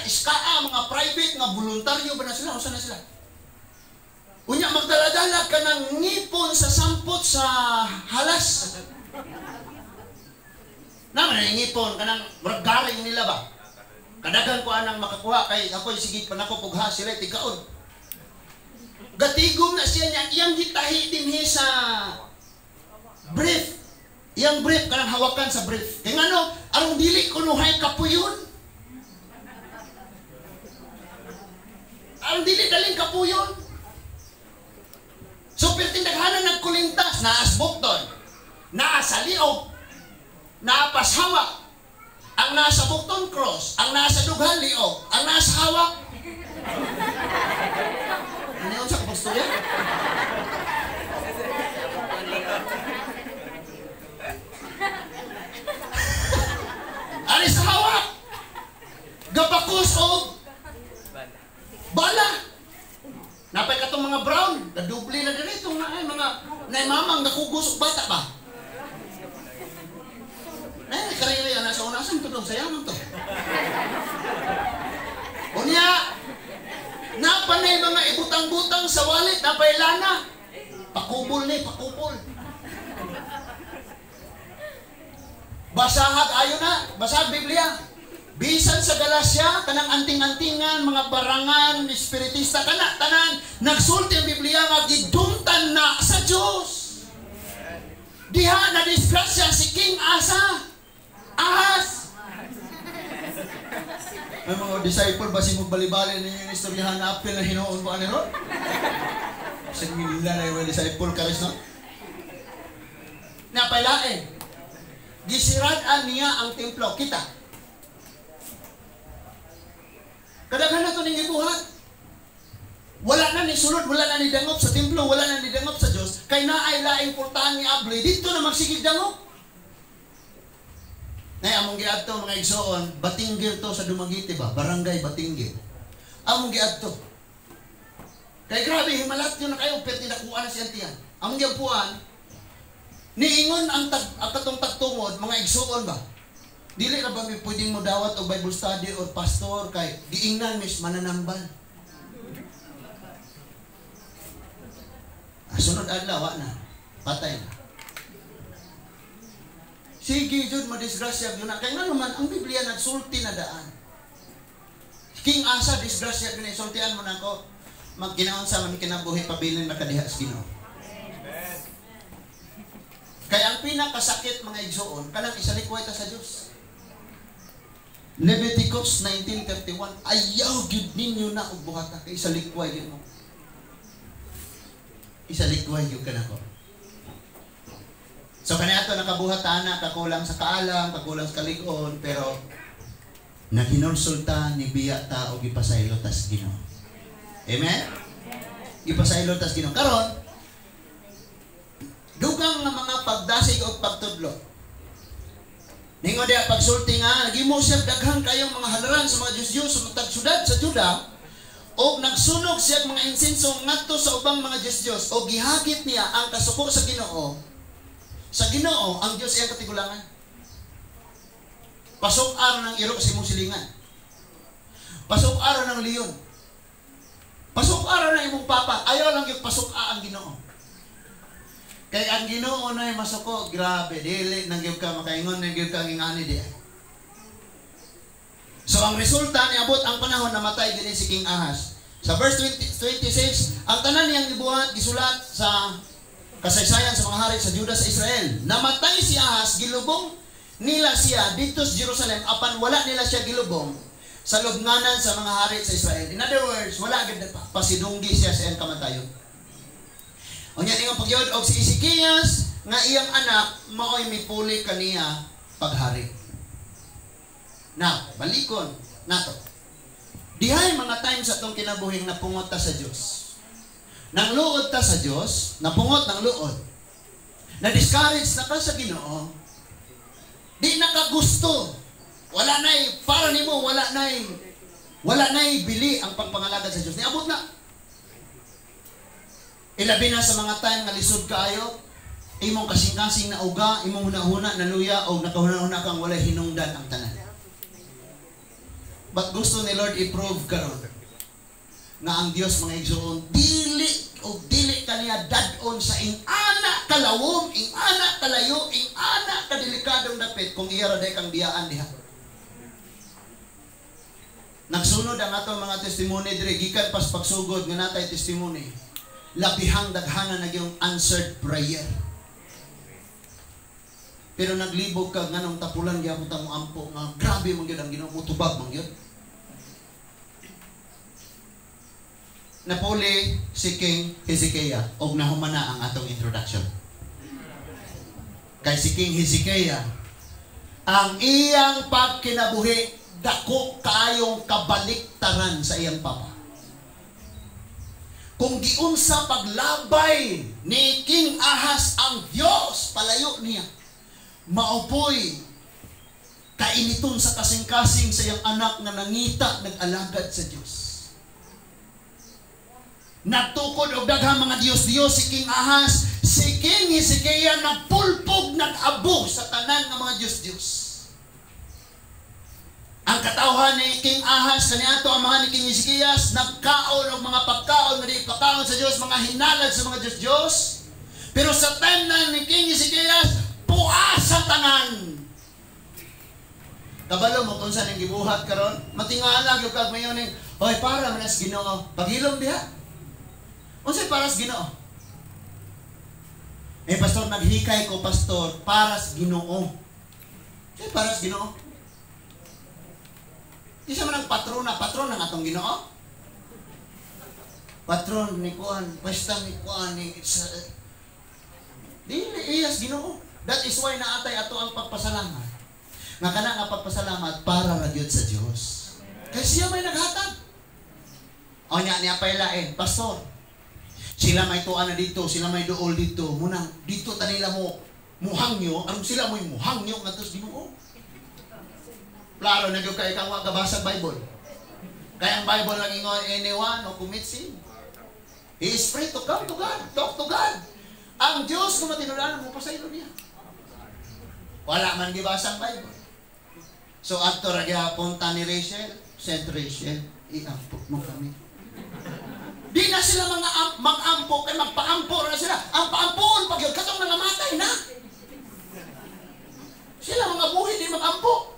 iskaa, mga private nga voluntaryo ba na sila? Usa na sila? Unya magdala-dala ka ng ngipon sa sampot sa halas. Naman ang ngipon kanang garing nila ba? Kadagan ko anang makakuha kay ako sige pa nako pugha sila tigaon. Gatigom na siya niya iyang gitahi dinhi sa brief. Iyang brief kanang hawakan sa brief. Kay ngano arong dili kunuhay kapuyon. Arong dili daling kapuyon. So pertindaghanan nagkulintas naa sa bukton, naa sa liog, naa pashawa. Ang nasa bukton cross, ang nasa dughan liog, ang nasa hawak. Ano yun sa kapastorya? Ano sa hawak? Gabakus o bala. Napay ka itong mga brown, nadubli na din itong mga naimamang nakugusok bata ba? Karaya nasa unasan tulong sayang to. Unya, napanay mga ibutang-butang sa wallet, napay lana. Pakubol ni, pakubol. Basahag ayo na, basahag Biblia. Bisan sa Galasya, kanang anting-antingan, mga barangan, espiritista, tanan, nagsulti ang Biblia, magidumtan na sa Diyos. Diha na disgrasya si King Asa. Ahas! May mga disciple ba si magbali-bali ninyo yung istoryahan na apil na hinoon mo ano ron? Kasi nila na yung disciple karis, no? Napailain. Gisiraan niya ang templo. Kita. Kadaghan na ito ning ibuhat. Wala na ni sulod, wala na ni dangop sa templo, wala na ni dangop sa Diyos. Kay naay laing pultahan ni Abli, dito na magsigig dangop. Ngay among giadto mga igsoon, Batinggir to sa Dumaguete ba? Barangay Batinggir. Among giadto. Kay grabe himalat yun na kayo, pwede nakuha na si Antiyan. Among giampuan, niingon ang katong tagtungod, mga igsoon ba? Dili na ba may pwedeng mo dawat o Bible study or pastor kay giingnan mis mananambal. Sunod adlaw na, patay na. Sige, Jud, madisgrasya yun na. Kaya nga naman, ang Biblia nagsulti na daan. King Asa, disgrasya yun, sultian mo na ako. Magginaon sa man kinabuhi, pabilin makadiha sa Ginoo. Kaya ang pinakasakit mga igsoon, kanang isalikway ta sa Diyos. Leviticus 19:31, ayaw gyud ninyo na og buhata kay isa likway yun mo. Isa likway gyud kanako. So kaniadto nakabuhatan na kakulang sa kaalam, kakulang sa kaligon, pero naginonsulta ni biya ta og gipasaylo tas Ginoo. Amen. Gipasaylo tas Ginoo. Karon dugang nga mga pagdasig o pagtudlo. Ningon dia pagsulti nga, nagimo siya daghang kayong mga halaran sa mga Diyos-Diyos sa matag syudad sa Juda, o nagsunog siya mga insenso ngadto sa ubang mga Diyos-Diyos, o gihagit niya ang kasuko sa Ginoo. Sa Ginoo, ang Diyos iyang katigulangan. Pasok araw ng iro sa imong silingan. Pasok araw ng leon. Pasok araw ng imong papa. Ayaw lang yung pasok ang Ginoo. Kaya ang Ginoo na yung masuko, grabe, dili, nangyog ka makaingon, nangyog ka ngingani di. So ang resulta, niabot ang panahon na matay din si King Ahaz. Sa verse 26, ang tanan niyang gibuhat, gisulat sa kasaysayan sa mga hari sa Juda sa Israel. Namatay si Ahaz, gilubong nila siya dito sa Jerusalem, apan wala nila siya gilubong sa lubnganan sa mga hari sa Israel. In other words, wala agad pasidunggi siya sa iyang kamatayon. O niya nga pagyod og si Ezekias nga iyang anak maoy mipuli kaniya paghari. Now, balikon nato. Dihay mga times sa atong kinabuhing napungot ta sa Dios. Nang luod ta sa Dios, napungot ng luod. Na-discourage na ka sa Ginoo. Di na ka gusto. Wala nay para nimo, wala nay bili ang pagpangalagad sa Dios. Niabot na. Ilabi na sa mga time nga lisod kaayo, imong kasing-kasing na uga, imong hunahuna na luya, o nakahuna-huna kang walay hinungdan ang tanan. But gusto ni Lord i-prove karon nga ang Dios mga igsoon, dili kaniya dadon sa ing-ana kalawom, ing-ana kalayo, ing-ana kadelikadong dapit kung iya ra day kang biyaan diha. Nagsunod ang atong mga testimony dire gikan pas pagsugod nga natay testimony. Labihang daghanan na yung answered prayer. Pero naglibog ka nga nung tapulan gyapon ta mo ampo nga grabe man gyud ang Ginoo, mutubag man gyud. Napuli si King Hezekiah og nahumana ang atong introduction. Kay si King Hezekiah ang iyang pagkinabuhi dako kayong kabaliktaran sa iyang papa. Kung giunsa paglabay ni King Ahaz ang Dios, palayo niya. Maupoy kainiton sa kasing-kasing sa iyang anak na nangita, nag-alagad sa Dios. Natukod og daghang mga Dios-Dios si King Ahaz, si King Hezekiah nagpulpog, nag-abo sa tanan ng mga Dios-Dios. Ang katawhan ni King Ahaz kaniadto ang mga ni King Hezekiah nagkaon og mga pagkaon nga di pagkaon sa Dios, mga hinalad sa mga Dios. Pero sa time na ni King Hezekiah puas sa tanan. Kabalo mo kung saan ang gibuhat karon, matingala gyud kag mayon ning, "Hoy, para man sa Ginoo, paghilom diha." Unsay para sa Ginoo? Pastor, naghikay ko, pastor, para sa Ginoo. Say para sa Ginoo. Isa man ang patron ng atong Ginoo. Patron ni kuan, pwesta ni kuan ni dili iyas Ginoo. That is why naatay ato ang pagpasalamat. Nga kana nga pagpasalamat para ra gyud sa Dios. Kay siya may naghatag. O niya pailain, pastor. Sila may tuan na dito, sila may duol dito. Munang dito tanila mo muhangyo, ang sila mo'y muhangyo ngadto sa Ginoo. Klaro na gyud kay kang wa kabasa Bible. Kaya ang Bible lang ingon anyone who commits sin, he is free to come to God, talk to God. Ang Dios kung matinulaan mo pasaylo niya. Wala man gibasa ang Bible. So adto ra gyapon ta ni Rachel, Saint Rachel, iampok mo kami. Di na sila mga mag-ampo, kay magpaampo na sila. Ang paampoon pag yung katong nangamatay na. Sila mga buhi di mag-ampo.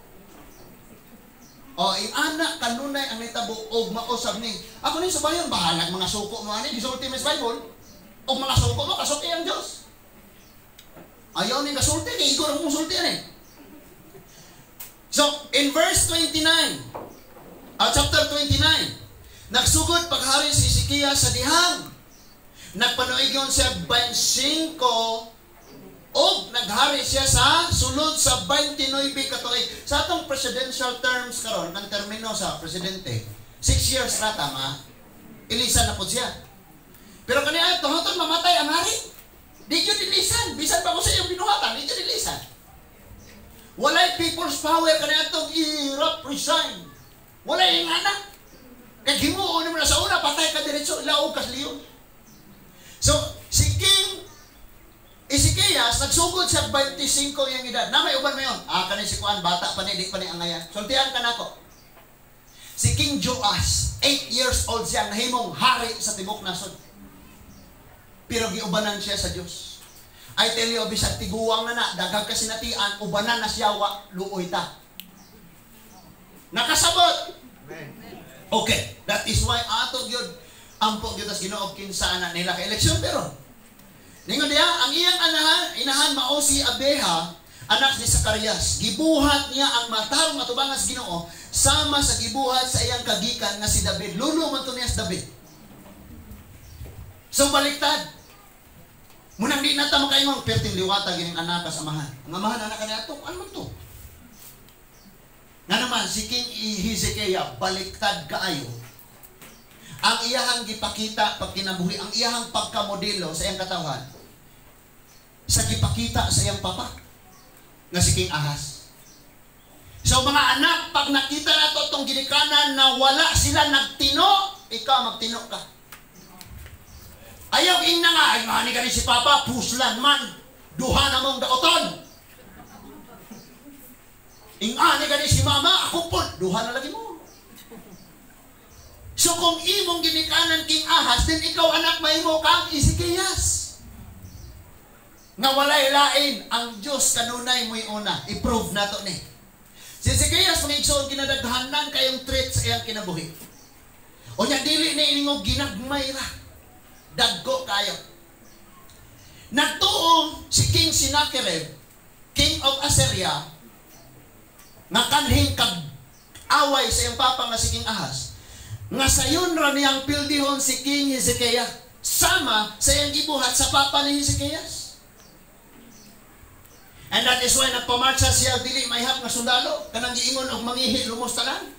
O, anak kanunay ang nitabo og mausab ni. Ako ni subayon bahalag mga suko mo ani gisulti mes Bible. Og mga suko mo kasulti ang Dios. Ayaw ni kasulti ni igor mo sulti ani. So, in In verse 29, chapter 29, nagsugod paghari si Hezekiah sa dihang. Nagpanuigyon siya 25 o naghari siya sa sulod sa 29 katuig. Sa atong presidential terms karon, ang termino sa presidente, 6 years na tama, ilisan na po siya. Pero kaniya, tuhotong mamatay ang hari. Di yun ilisan. Bisan pa ko sa iyong binuhatan, di yun ilisan. Walay people's power kaniya itong i-represent. Walay yung anak. Kaya himuon naman na sa una, patay ka diretso, laog kas liyon. So, si King Hezekiah, nagsugod sa 25 yung edad. Na may uban mo yun. Kanay si Kuan, bata pa ni, di pa ni angayan. Sultihan ka na ko. Si King Joas, 8 years old siya, nahimong hari sa tibok nasod. Pero giubanan siya sa Diyos. I tell you, bisag tiguwang na dagag kasi natian, ubanan na siya, luoy ta. Nakasabot. Okay, that is why ato gyud ampo gyud as Ginoo kinsa ana nila ka eleksyon. Pero ningon niya ang iyang inahan mao si Abeha, anak ni Zacarias. Gibuhat niya ang matarong matubangan sa Ginoo sama sa gibuhat sa iyang kagikan nga si David. Lulo man to niya sa David. So baliktad. Munang di na ta makaingon perting liwata gining anak sa amahan. Ang amahan anak kaniya to, ano man to? Nga naman, si King Hezekiah, baliktad kaayo. Ang iyahang gipakita pag kinabuhi, ang iyahang pagkamodelo sa iyang katawan, sa gipakita sa iyang papa, nga si King Ahaz. So mga anak, pag nakita na ito itong ginikanan na wala sila nagtino, ikaw magtino ka. Ayaw ing na nga, ay mani ka rin si papa, puslan man, duha na mong daoton. Ingani gani si mama, ako po, duha na lagi mo. So kung imong ginikanan King Ahaz, din ikaw anak mahimo kang Hezekiah. Nga walay lain, ang Diyos kanunay mo'y una. I-prove na to ni. Si Hezekiah, mga igsoon, kinadaghanan kayong trait sa iyang kinabuhi. O niya, dili na iningog ginagmay ra. Dagko kayo. Nagtuong si King Sennacherib, King of Assyria, nga kanhing kag-away sa iyang papa nga si King Ahaz, nga sayon ra niyang pildihon si King Hezekiah sama sa iyang gibuhat sa papa ni Hezekiah. And that is why nagpamarcha siya dili mayhap nga sundalo kanang giingon og mangihi lumos tanan.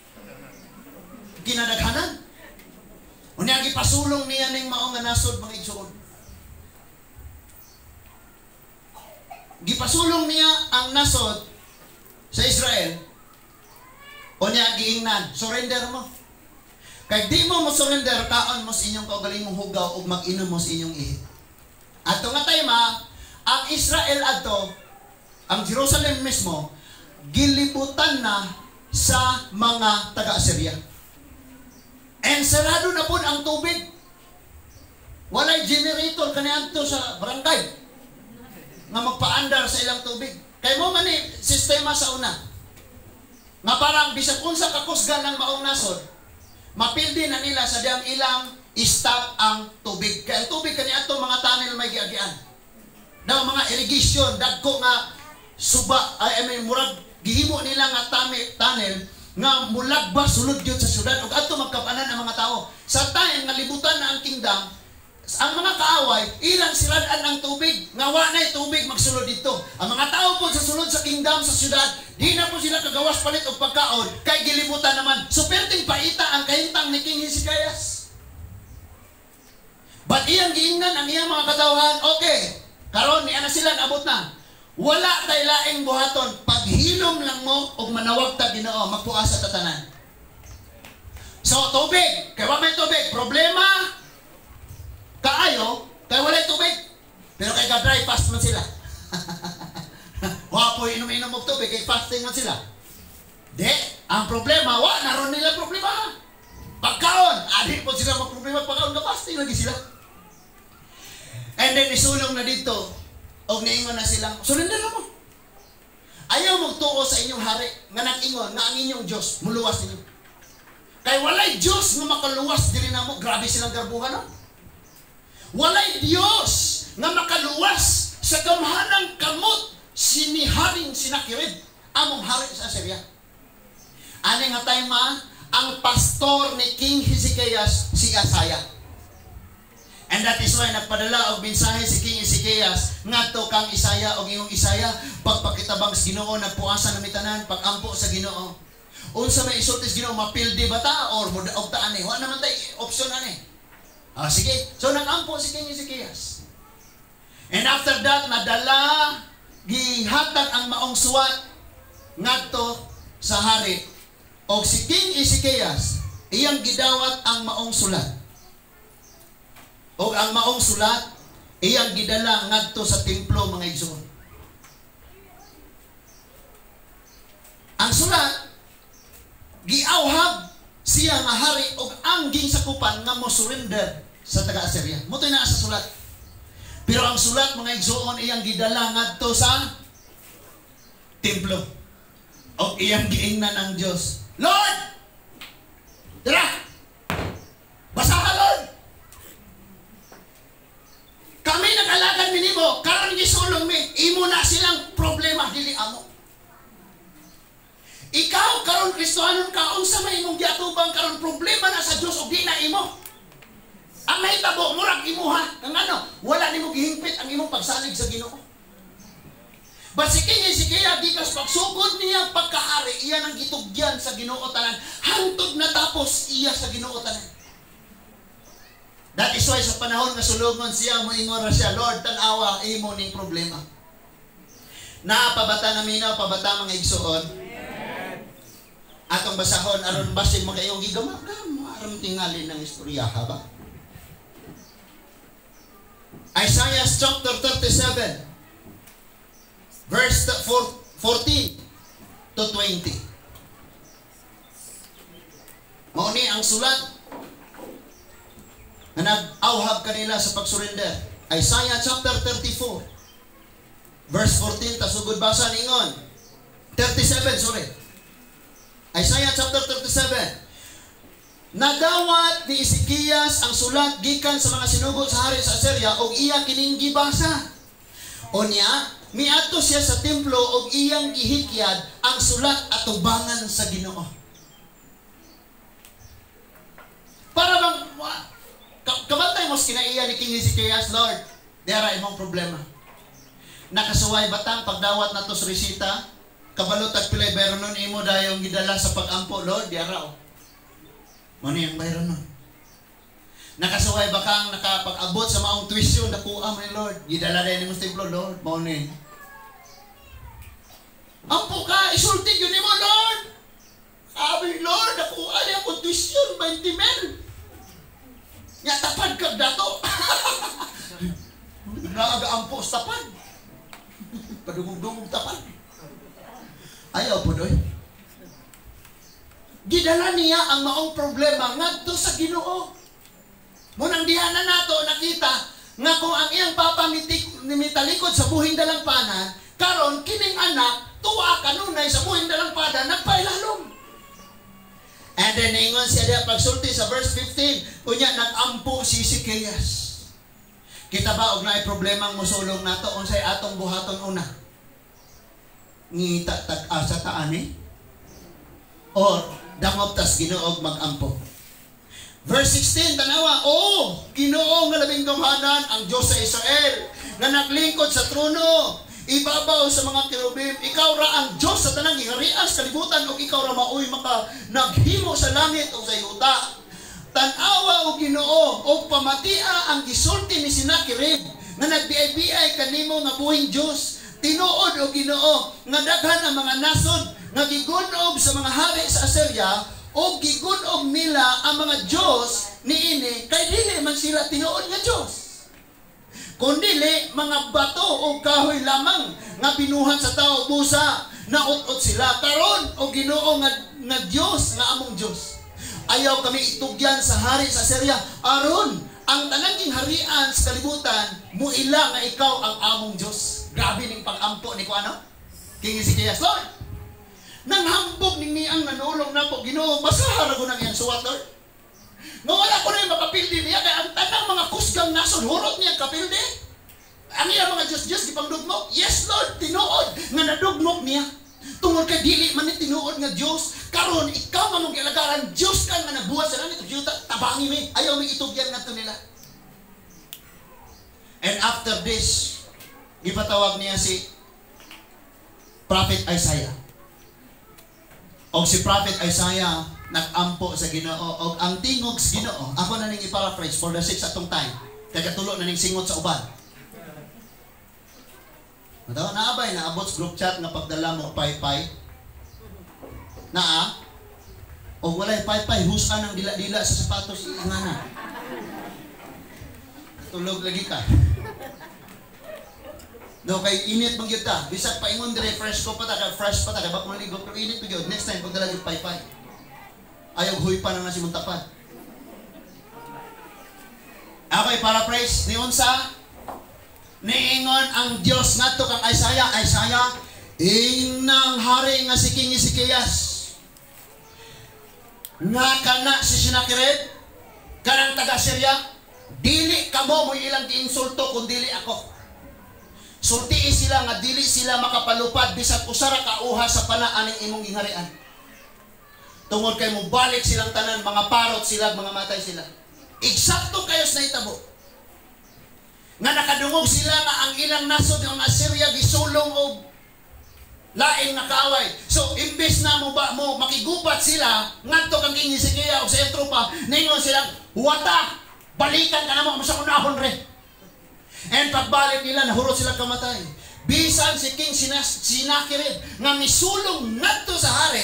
Kinadaghanan. Unya gipasulong niya ning mao nga nasod mga igsoon. Gipasulong niya ang nasod sa Israel, o niya giingnan, surrender mo. Kaya di mo surrender, kaon mo sa inyong kaugaling mong hugaw o mag-inom mo sa inyong ihit. Ato nga tayo ang Israel ato, ang Jerusalem mismo, gilibutan na sa mga taga-Assyria. And sarado na po ang tubig. Walay generator kaniyan to sa barangay nga magpaandar sa ilang tubig. Kaya mo man sistema sa una. Nga parang bisag unsa kakusgan ng maong nasod, mapildi na nila sa diyang ilang stop ang tubig. Kaya ang tubig kaniya ito mga tunnel may giagian. Daw mga irrigation, dagko nga suba, murag gihimo nila nga tunnel nga mulagba sulod yun sa syudad ug adto magkapanan ang mga tao. Sa time nga libutan na ang kingdom, ang mga kaaway, ilang siradaan ang tubig. Nga wanay tubig magsulod dito. Ang mga tao po sa sulod sa kingdom, sa syudad, di na po sila kagawas palit o pagkaon, kay gilibutan naman. So, perting paita ang kahintang ni King Hezekiah. But iyang giingnan ang iyang mga katawhan, okay, karon niya na sila naabot na. Wala tay laing buhaton. Paghilom lang mo o manawag ta Ginoo, magpuas sa tatanan. So, tubig. Kaya may tubig. Problema, kaayo, kaya walay tubig. Pero kay ka-dry fast man sila. Wapoy inom-inom og tubig, kay fasting man sila. De, ang problema, naroon nila problema. Pagkaon, adi po sila magproblema pagkaon na fasting lagi sila. And then isulong na dito, og niingon na silang, surrender na mo. Ayaw magtuo sa inyong hari, nga nag-ingon, nga ang inyong Diyos, muluwas ninyo. Kay walay Diyos nga makaluwas diri na mo, grabe silang garbuhan no? Walay Diyos nga makaluwas sa gamhanang kamot siniharing Sennacherib, among hari sa Assyria. Ani nga time ang pastor ni King Hezekias si Isaiah. And that is why nagpadala og mensahe si King Hezekias ngadto kang Isaiah og iyong Isaiah pagpakitabang sa Ginoo nagpuasan na mitanan pag-ampo sa Ginoo. Unsa may isulti sa Ginoo mapildi ba ta or og taan ni? Wa naman tay option ani. Sige. So nag-ampo si King Hezekias. And after that nadala gihatag ang maong suwat ngadto sa hari. Og si King Hezekias, iyang gidawat ang maong sulat. Og ang maong sulat, iyang gidala ngadto sa templo mga igsoon. Ang sulat, giawhag siya nga hari og ang ginsakupan nga mo surrender sa taga-Assyria. Mutoy na sa sulat. Pero ang sulat mga igsoon, iyang gidala ngadto sa templo. Og iyang giingnan ang Dios. Lord! Tira! Basahan, Lord! Kami nag-alagan minimo, karon gisulong mi, imo na silang problema, dili amo. Ikaw, karon Kristohanon ka, unsa may imong giatubang karon problema na sa Dios o di na imo. Ang mahitabo, murag imuha. Ang ano, wala nimo gihingpit ang imong pagsalig sa Ginoo. But si King Hezekiah, di kas pagsugod niya pagkahari, iya nang gitugyan sa Ginoo tanan. Hantod natapos iya sa Ginoo tanan. That is why sa panahon nga sulungon siya, moingon ra siya, Lord, tan-awa imo ning problema. Naapabata na minaw, pabata mga igsoon. Atong basahon, aron basin mga iyong gigamagam, aron tingali ng istorya ba? Isaiah chapter 37. Verse 14 to 20. Mao ni ang sulat na nag-awhag kanila sa pagsurrender. Isaiah chapter 34 verse 14 tasugod basa ningon. 37 sorry. Isaiah chapter 37. Nadawat ni Hezekias ang sulat gikan sa mga sinugo sa hari sa Assyria og iya kining gibasa. Unya miadto siya sa templo og iyang gihikyad ang sulat atubangan sa Ginoo. Para bang kabantay mo kinaiya ni King Hezekias, Lord, dera imong problema. Nakasuway batang pagdawat nato sa resita, kabalot at pilay bayron nun imo dayong gidala sa pag-ampo, Lord, dera o. Mano yung bayron nun? Nakasuway ba kang nakapag-abot sa maong tuition nakuha mo ni Lord? Gidala rin mo sa templo, Lord. Maunin. Ampo ka, isulti yun mo, Lord. Sabi, Lord, nakuha niya akong tuition, 20 mil. Nga, tapad ka dato. Naaga-ampo sa tapad. Padungog-dungog tapad. Ayaw po doon. Gidala niya ang maong problema ngadto sa Ginoo. Munang dihanan nato nakita nga kung ang iyang papa mitalikod sa buhing dalampanan, karon kining anak tuwa kanunay sa buhing dalampanan nagpailalom. And then ingon siya diha pagsulti sa verse 15, unya nag-ampo si Hezekias. Kita ba og naay problema ang mosulong nato unsay atong buhaton una? Ngita tag-asa ta ani? Or dangop tas Ginoo mag-ampo. Verse 16, tanawa, Ginoo nga labing gamhanan ang Diyos sa Israel, nga naglingkod sa trono, ibabaw sa mga kerubim, ikaw ra ang Diyos sa tanang giharian sa kalibutan, o ikaw ra maoy maka naghimo sa langit o sa yuta. Tanawa o Ginoo, o pamatia ang gisulti ni Sennacherib, nga nagbiay-biay kanimo nga buhing Diyos. Tinuod o Ginoo, nga daghan ang mga nasod, nga gigunob sa mga hari sa Assyria, o gigunog nila ang mga Diyos niini kay dili man sila tinuod nga Diyos. Kundili mga bato o kahoy lamang nga binuhat sa tao busa naot-ot sila karon o Ginoo nga Diyos nga among Diyos. Ayaw kami itugyan sa hari sa Assyria aron ang tanang harian sa kalibutan muila nga ikaw ang among Diyos. Grabe ning pag-ampo ni ko ano? King Hezekias, Lord. Nang hambog ning niyang nanulong na po, Ginoo, basahan ako ng iyang suwat, Lord. Nga wala ko na yung makapildi niya, kaya ang tanang mga kusgang nasod, hurot niya kapildi. Ang iyang mga Diyos-Diyos, ipangdugmok. Yes, Lord, tinuod, nga nadugmok niya. Tungod kay dili man tinuod nga Dios, karon ikaw nga mong gilagaran Dios ka nga nabuhat sa langit ug yuta, tabangi mi, ayaw mi itugyan ngadto nila. And after this, ipatawag niya si Prophet Isaiah. O si Prophet Isaiah nag-ampo sa Ginoo o ang tingog sa Ginoo. Ako na ning i-paraphrase for the sake sa atong time. Kagatulo na ning singot sa uban. Matawa naabay naabot sa group chat nga pagdala mo pay-pay. Naa o walay pay-pay husan ang dila-dila sa sapatos ingana. Tulog lagi ka. No, kay init bang yun ta. Bisag pa ingon dire fresh pa ta, kay bak maligo pero init pa gyud. Next time pagdala yung pay-pay. Ayaw huy pa na si mong tapad. Okay, paraphrase ni unsa niingon ang Dios ngadto kang Isaiah, inang hari nga si King Hezekias. Nga kana si Sennacherib kanang taga Syria, dili kamo mo ilang giinsulto kun dili ako. Sultii sila nga dili sila makapalupad bisag usa ra ka uha sa panaaning imong gingharian. Tungod kay mo balik silang tanan, mga parot sila, mga matay sila. Eksakto kayo sa naitabo. Nga nakadungog sila nga ang ilang nasod ng Assyria gisulong og laing nakaaway. So imbes na mo makigupat sila ngadto kang King Hezekiah o sa tropa, ningon silang huwata, balikan ka namo sa unahon re. And pagbalik nila, nahurot sila kamatay. Bisan si King Sennacherib nga misulong ngadto sa hari,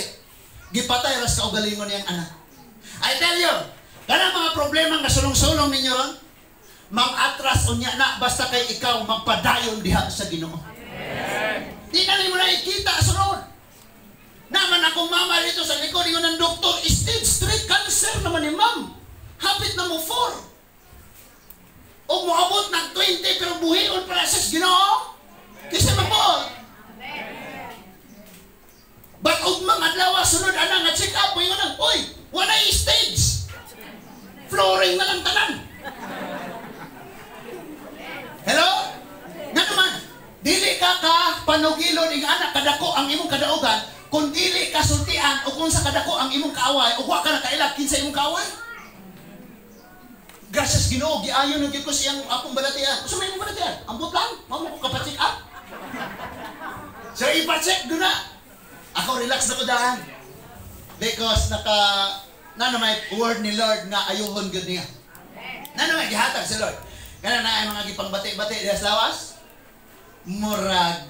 gipatay ras kaugalingon niyang anak. I tell you, kanang mga problema nga sulong-sulong ninyo ron, mang-atras unya na basta kay ikaw magpadayon diha sa Ginoo. Di na mo na ikita sunod. Naman akong mama dito sa likod ng doktor, stage 3 cancer naman ni ma'am. Hapit na mo 4. O moabot ng 20 pero buhion para sa Ginoo. Kasi mabot. But og mga adlaw sunod ana nga check up mo yun. Oy, wala stage. Flooring na lang tanan. Hello? Nga naman, dili ka panugilon ing anak kadako ang imong kadaugan kung dili ka sultian o kung sa kadako ang imong kaaway o wa ka nakailag kinsa imong kaaway. Gracias Ginoo, giayon ng ko siyang akong balatian. So may mong balatian? Ambot lang, mao ko kapacheck up. So ipa-check do na. Ako relax na ko daan. Because na may word ni Lord nga ayuhon gud niya. Na may gihatag si Lord. Kana na ay mga gipangbati-bati diha sa lawas. Murag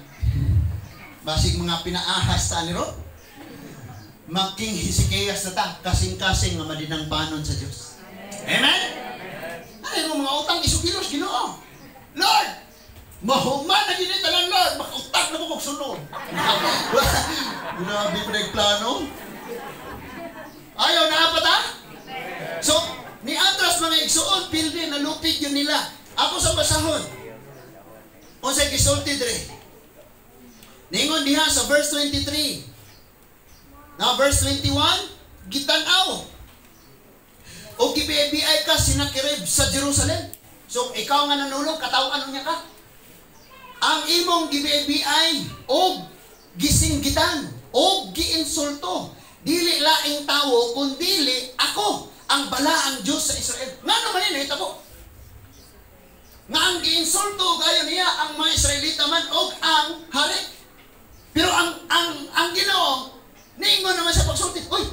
basig mga pinaahas ta ni ro. King Hezekias na ta, kasing-kasing nga madinang banon sa Dios. Amen. Ay mo mga utang isugilos Ginoo. Lord, mahuman na ginita lang Lord, makautang na ko magsunod. Grabe pa nagplano. Ayaw na apa ta? So, ni atras mga igsuon, pilde na lupig yun nila. Ako sa basahon. O sa gisulti dire. Ningon diha sa verse 23. Now verse 21, gitanaw. O gibiay ka Sennacherib sa Jerusalem. So ikaw nga nanulog, kataw-an niya ka. Ang imong gibiay o gisinggitan o giinsulto. Dili laing tawo kun dili ako ang balaang Dios sa Israel. Nga naman yun, hitabo. Nga ang giinsulto gayon niya ang mga Israelita man o ang hari. Pero ang Ginoo ningon naman sa pagsulti. Uy,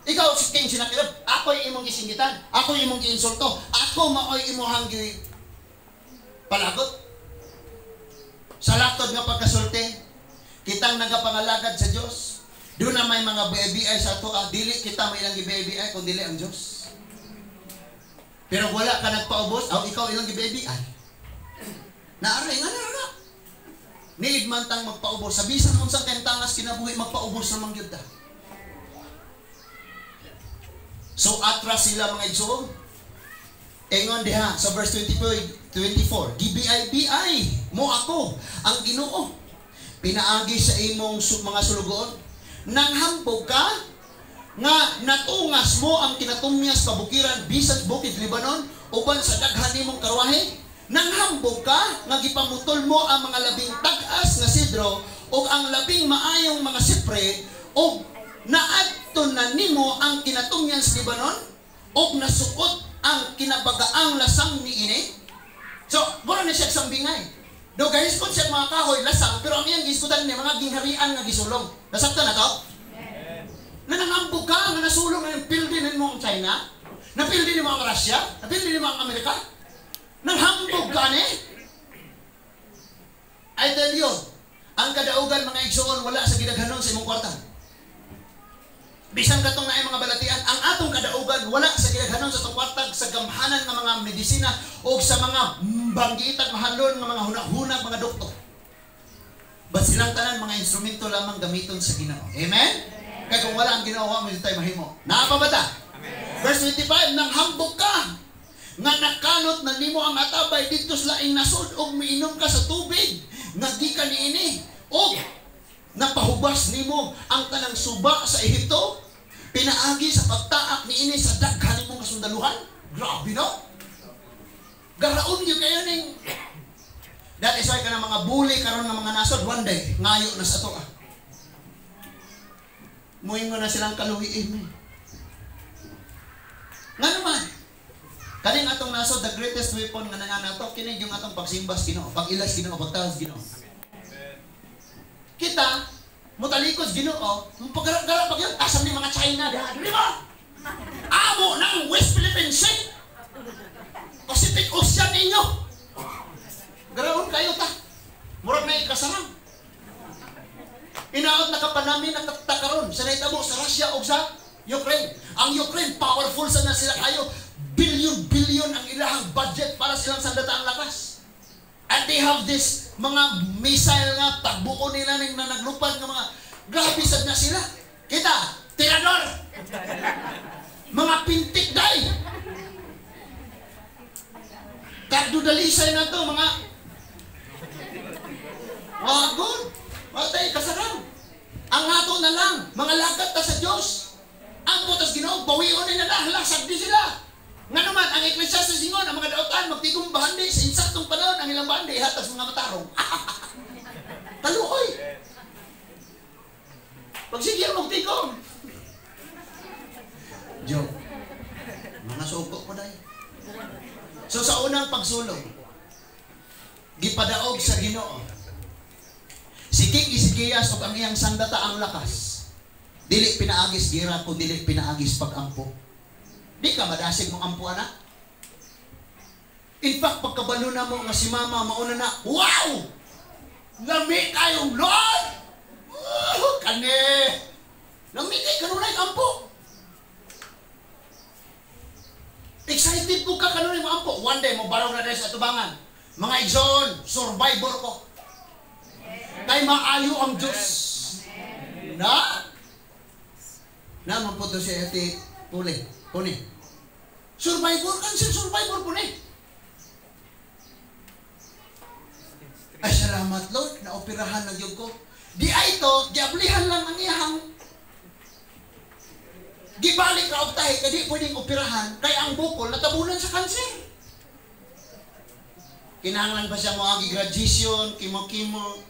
ikaw si King Sennacherib, ako yung imong gisinggitan, ako yung imong giinsulto, ako maoy imong palagot. Sa laktod nga pagkasulti, kitang nagapangalagad sa Dios. Doon na may mga BBI sa ato, dili kita may ilang BBI kung dili ang Dios. Pero wala ka nagpaubos, ikaw ilang BBI. Naaray nga na. Need man tang magpaubos. Sa bisan unsang kayong tangas kinabuhi magpaubos namang gyud ta. So atras sila mga igsoon. Ingon diha sa verse 24, gibiay mo ako ang Ginoo. Pinaagi sa imong mga sulugon. Nanghambog ka nga natungas mo ang kinatumyas kabukiran bisag bukid Lebanon uban sa daghan nimong karwahe. Nanghambog ka nga gipamutol mo ang mga labing tag-as nga sidro o ang labing maayong mga sipre o naadto na nimo ang kinatungyan sa Libanon o nasuot ang kinabagaang lasang ni ini. So, mura na siya sambingay. Do guys, kung siya mga kahoy lasang, pero ang iyang giskutan niya mga gingharian nga gisulong. Nasakto na to? Nanangambog ka nga nasulong na yung pildin mo ang China, napildin mo ang Russia, napildin mo ang Amerika. Nanghambog ka ni. I tell you, ang kadaugan mga igsoon wala sa gidaghanon sa imong kwarta. Bisan katong naay mga balatian, ang atong kadaugan wala sa gidaghanon sa itong kwarta, sa gamhanan ng mga medisina o sa mga banggitan, mahalon ng mga hunag-hunag, mga doktor. But silang tanan mga instrumento lamang gamiton sa Ginoo. Amen? Kaya kung wala ang ginawa mo, hindi tayo mahimo. Naapabata? Verse 25, nang hambog ka, nga nakanot na nimo ang atabay dito sa laing nasod, o miinom ka sa tubig, nga di ka niini, o napahubas nimo ang tanang suba sa Ehipto, pinaagi sa pagtaak niini sa daghan nimong kasundaluhan. Grabe no? Garaon nyo kayo ning. That is why ka ng mga bully karon ng mga nasod, one day, ngayo na sa to Muingo na silang kaluhiin. Nga naman, kaning atong nasod, the greatest weapon nga nananato, kinig yung atong pagsimbas Ginoo, pag-ilas Ginoo, pagtaas Ginoo. Kita, mutalikos Ginoo, paggarap-garap pag yun, asam ni mga China, di ba? Amo ng West Philippine Sea, Pacific Ocean ninyo. Garaon kayo ta, murag na ikasarang. Inaot na kapanami na katakaron sa naitabo sa Russia o sa Ukraine. Ang Ukraine, powerful sana sila kayo. Billion ang ilahang budget para silang sandataang lakas. And they have this mga missile nga, tagbuo nila na naglupad ng mga grabe sad na sila. Kita, tirador! Mga pintik day! Kardudalisay na to, mga wagod! Matay, kasarang. Ang ato na lang, mga lagat ta sa Diyos. Ang putas Ginoo, bawion nila na, lasag di sila. Nga naman, ang Ecclesiastes ingon, ang mga daotan, magtigong bahandi, sa insaktong panahon, ang ilang bahandi, ihatag sa mga matarong. Talukoy. Pagsigil, magtigong. Joke. Mga suko ko dahil. So sa unang pagsulong, gipadaog sa Ginoo. Si King Ezekias o ang iyang sandata ang lakas. Dili pinaagis gira kung dili pinaagis pag-ampo. Di ka madasig mong ampo anak. In fact, pagkabalo na mo nga si mama, mauna na, wow! Lami kayong Lord! Kani! Lami kayo kanunay ampo. Excited po ka kanunay mo ampo. One day, mabarong na dahil sa tubangan. Mga igsoon, survivor ko. Kay maayo ang Diyos. Na? Naman po ito siya iti Puni. Survivor, cancel survivor po ni. Ay, salamat Lord, naoperahan ng Diyog ko. Di ay ito, giablihan lang ang iyahang gibalik na optahe, kadi pwedeng operahan, kaya ang bukol natabunan sa cancer. Kinahanglan pa siya mo graduation, kimo-kimo.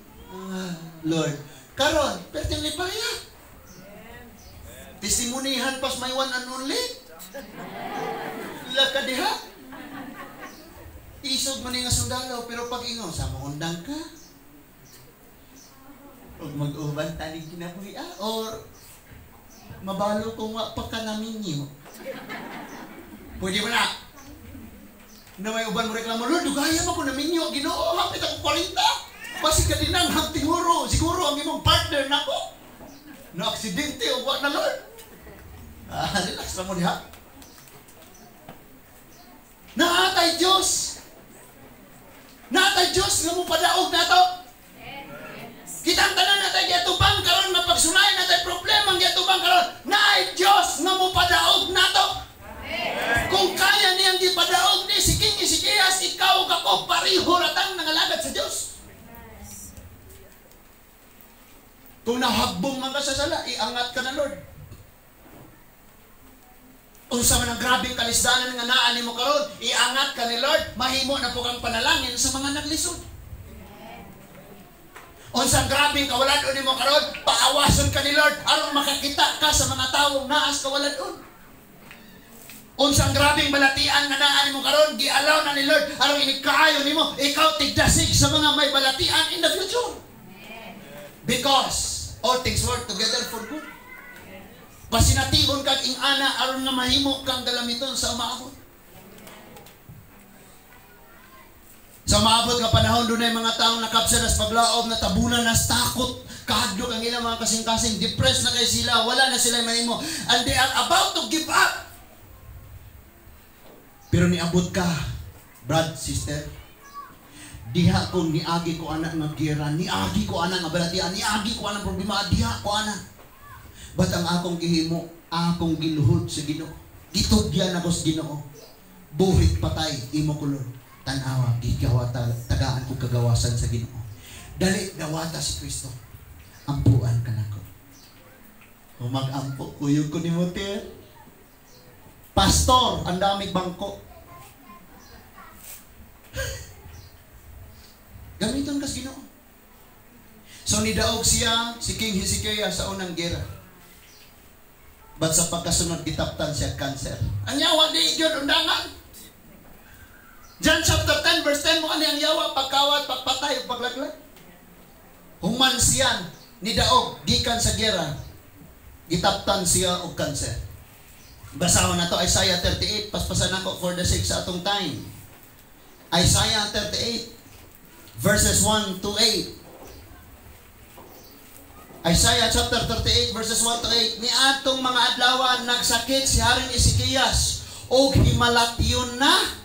Lord, karon, perting lipaya. Testimonihan pas may one and only. Laka diha. Isog man nga sundalo, pero pag ingon, sa mungundang ka. Huwag mag-uban tanig kinabuhi or mabalo kung wapa ka namin niyo. Pwede mo na. Na may uban mo reklamo, Lord, dugaya mo ko namin niyo. Ginoo, hapit ako 40. Kasi kadinang siguro ang imong partner na ko. Na-aksidente o wak na Lord. Relax lang mo diha. Naatay Diyos. Naatay Diyos nga mo padaog na to. Kitang tanan na tayo giatubang karon nga pagsunay na tayo problema ang giatubang karon. Naay Diyos nga mo padaog na to. Kung kaya niyang gipadaog ni si King Ezekias, ikaw kako pariho ratang nangalagad sa Diyos. Kung nahagbong man ka sa sala, iangat ka na Lord. Kung sa man ang grabing kalisdanan nga naan mo karon, iangat ka ni Lord, mahimo na po kang panalangin sa mga naglisod. Kung sa grabing kawalan mo karon, paawason ka ni Lord, aron makakita ka tawong naas kawalan-on. Unsang grabing balatian nga naa nimo karon, gi-allow na ni Lord aron inikaayo nimo ikaw tigdasig sa mga may balatian in the future. Because all things work together for good. Pasination kag ing-ana aron nga mahimo kang galamiton sa umaabot. Sa umaabot nga panahon dunay mga taong nakapsa nas paglaob, na tabunan nas takot, kahadlok ang ilang mga kasing-kasing, depressed na kay sila, wala na sila mahimo, and they are about to give up. Pero niabot ka, brad, sister, diha kung niagi ko anak nga gira, niagi ko anak nga balatian, niagi ko anak problema, diha ko anak. Ba't ang akong gihimo, akong giluhod sa Ginoo, gitugyan ako sa Ginoo, buhit patay, imo kulon, tanawa, gigawata, tagaan ko kagawasan sa Ginoo. Dali, gawata si Kristo, ampuan ka na ko. Kung mag-ampo, kuyog ko ni Motel. Pastor, ang daming bangko. Gamiton kas Ginoo. So nidaog siya si King Hezekiah sa unang gera. But sa pagkasunod gitaptan siya cancer. Ang yawa di gyud undangan. John chapter 10 verse 10 mo ani ang yawa, pagkawat, pagpatay, paglaglag. Human siya nidaog gikan sa gera. Gitaptan siya og cancer. Basahon na to Isaiah 38, paspasan ako for the sake sa atong time. Isaiah 38 verses 1 to 8. Isaiah chapter 38 verses 1 to 8. Ni atong mga adlawan nagsakit si Haring Ezekias og himalatyon na.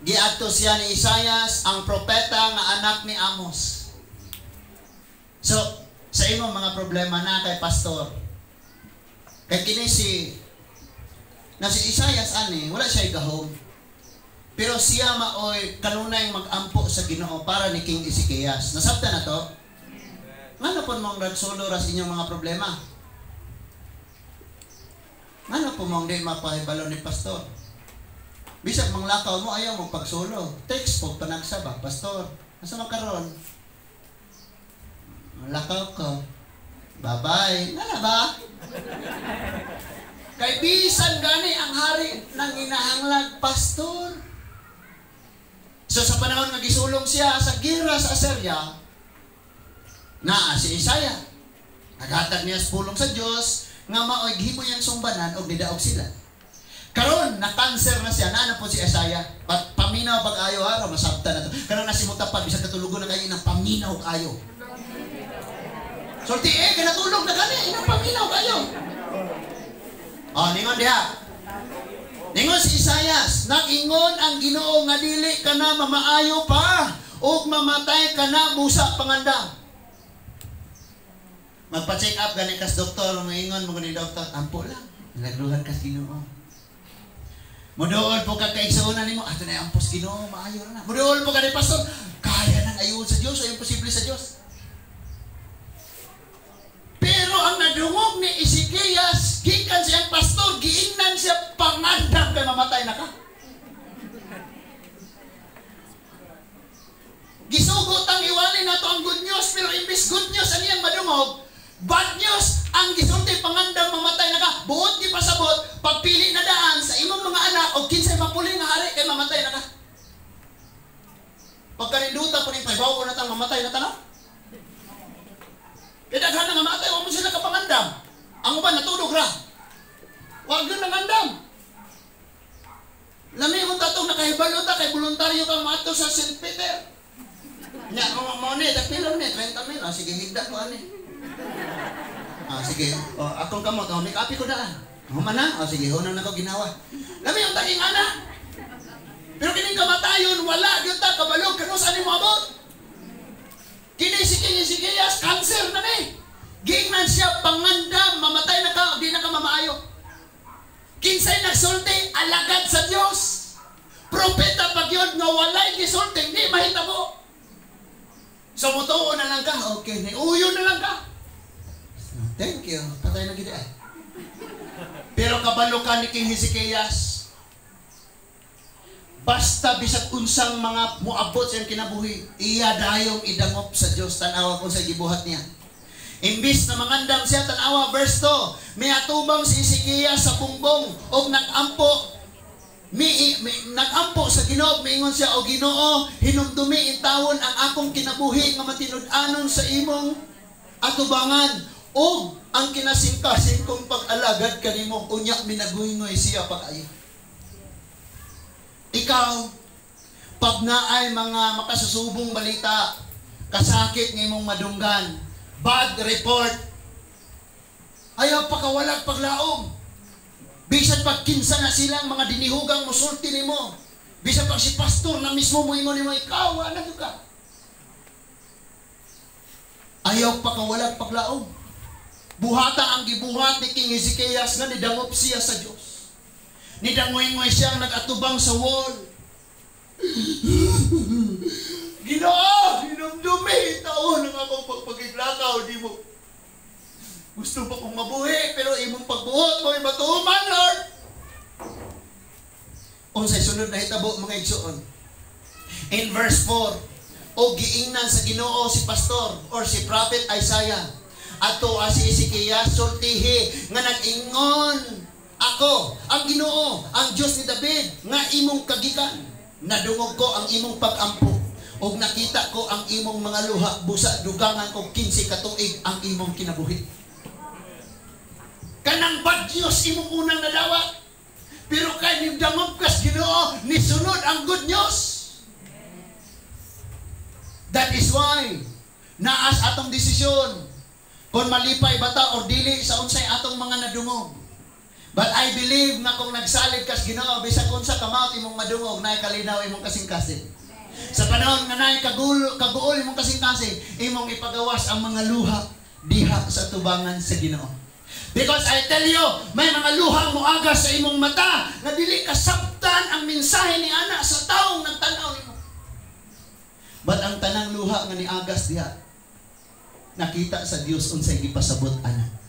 Giadto siya ni Isaias, ang propeta nga anak ni Amos. So, sa imong mga problema na kay pastor, kaya kini si Isaias ani, wala siya igahom. Pero siya maoy kanunay mag-ampo sa Ginoo para ni King Ezekias. Nasabta na to? Ngano po mong nagsolo ras inyong mga problema? Ngano po mong di mapahibalo ni pastor? Bisag manglakaw mo, ayaw mo pagsolo. Text po, panagsaba, pastor, asa makaroon? Lakaw ko. Bye-bye. Nga na ba? Kay bisan gani ang hari ng inahanglag, pastor. So sa panahon nga gisulong siya sa gira sa Assyria, naa si Isaiah. Naghatag niya sa pulong sa Diyos, nga maoy gihimo niyang sumbanan og nidaog sila. Karon na cancer na siya, na po si Isaiah. Paminaw pag-ayo ha, masabta na to. Karon nasimuta pa, bisag katulugon na kayo ng paminaw kayo. Sorti kinatulog na gani, inang paminaw kayo. Ningon diha. Ningon si Isaias, nag-ingon ang Ginoo nga dili ka na mamaayo pa, ug mamatay ka na busa pangandam. Magpa-check up gani kas doktor, moingon mo gani doktor, ampo lang. Nagluhan kas Ginoo. Muduol po ka kaigsuonan nimo, ato na ampos Ginoo, maayo na. Muduol po ka ni pastor, kaya nang ayun sa Dios, ay imposible sa Dios. Pero ang nadungog ni Ezekias, gikan siyang pastor, giingnan siya pangandam kay mamatay na ka. Gisugot ang iwalin nato ang good news, pero imbis good news ang iyang madungog, bad news ang gisulti pangandam mamatay na ka. Buot di pasabot, pagpili na daan sa imong mga anak o kinsay mapuli nga hari kay mamatay na ka. Pagkaninduta po rin, paibaw ko na tang mamatay na tanong. Kaya daghan na nga matay, huwag mo sila kapangandam. Ang uban natulog ra. Huwag yun nangandam. Lami mo tatong nakahibalo ta, kay voluntaryo kang mato sa St. Peter. Nya, mo ni, tagpilom ni, 30 mil. Sige, higda ko ani. Sige, akong kamot, may kapi ko daan. Human na? Sige, hunang na ko ginawa. Lami yung taging anak. Pero kining kamatayon, wala, yun ta, kabalog, kanusan ni mo abot. Kini si King Ezekias, cancer na ni. Giingnan siya, pangandam, mamatay na ka, di na ka mamaayo. Kinsay nagsulti, alagad sa Diyos. Propeta pag yun, nga walay gisulti, di mahitabo. So, mutuo na lang ka, okay, uyo na lang ka. Thank you, patay na gila. Pero kabalo ka ni King Hezekias, basta bisag unsang mga muabot siyang kinabuhi, iya dayong idangop sa Diyos, tanawa ko sa gibuhat niya. Imbis na mangandam siya, tanawa, verse 2, may atubang si Ezekias sa pungbong o nag-ampo sa Ginoo, miingon siya, o Ginoo, hinumdumi intawon ang akong kinabuhi nga matinud-anon sa imong atubangan o ang kinasingkasing kong pag-alagad kanimo. Unya minaguingoy siya pag-ayo. Ikaw, pag naay mga makasusubong balita, kasakit ng imong madunggan, bad report, ayaw pakawalag paglaom. Bisan pag kinsa na silang mga dinihugang musulti nimo, bisan pag si pastor na mismo mo ingon nimo, ikaw ano ka, ayaw pakawalag paglaom. Buhata ang gibuhat ni King Ezekias nga nidangop siya sa Dios. Nidangoy-ngoy siya nagatubang sa wall. Ginoo, hinumdumi taon ang akong pagpagiglakaw, di mo. Gusto pa kong mabuhi, pero imong pagbuhot mo ay matuman, Lord. Unsay sunod na hitabo, mga igsoon. In verse 4, o giingnan sa Ginoo si pastor or si prophet Isaiah, ato si Ezekias sultihi nga nag-ingon, ako ang Ginoo, ang Diyos ni David, nga imong kagikan. Nadungog ko ang imong pag-ampo og nakita ko ang imong mga luha, busa dugangan ko 15 katuig ang imong kinabuhi. Kanang bad news imong unang nadawat, pero kay nindangog kas Ginoo, nisunod ang good news. That is why naas atong desisyon kung malipay bata or dili sa unsay atong mga nadungog. But I believe na kung nagsalig kas Ginoo, bisag unsa kamao imong madungog, naay kalinaw imong kasing-kasing. Sa panahon nga naay kaguol imong kasing-kasing, imong ipagawas ang mga luha diha sa tubangan sa Ginoo. Because I tell you, may mga luha mo aga sa imong mata na dili kasabtan ang mensahe ni ana sa taong nagtanaw nimo. But ang tanang luha nga niagas diha, nakita sa Dios unsay gipasabot ana.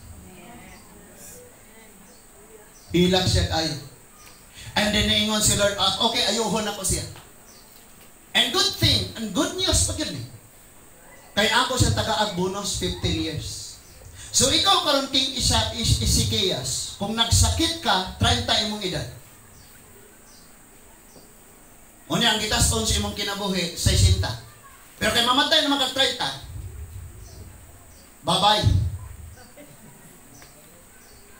Ilang siya ayo. And then naingon si Lord, okay, ayuhon ako siya. And good thing, and good news pa yun. Kay ako siya taga-agbunos 15 years. So ikaw karon King Ezekias, kung nagsakit ka, 30 imong edad. Unya ang gitas-on sa imong kinabuhi, 60. Pero kay mamatay na magka-30, bye-bye.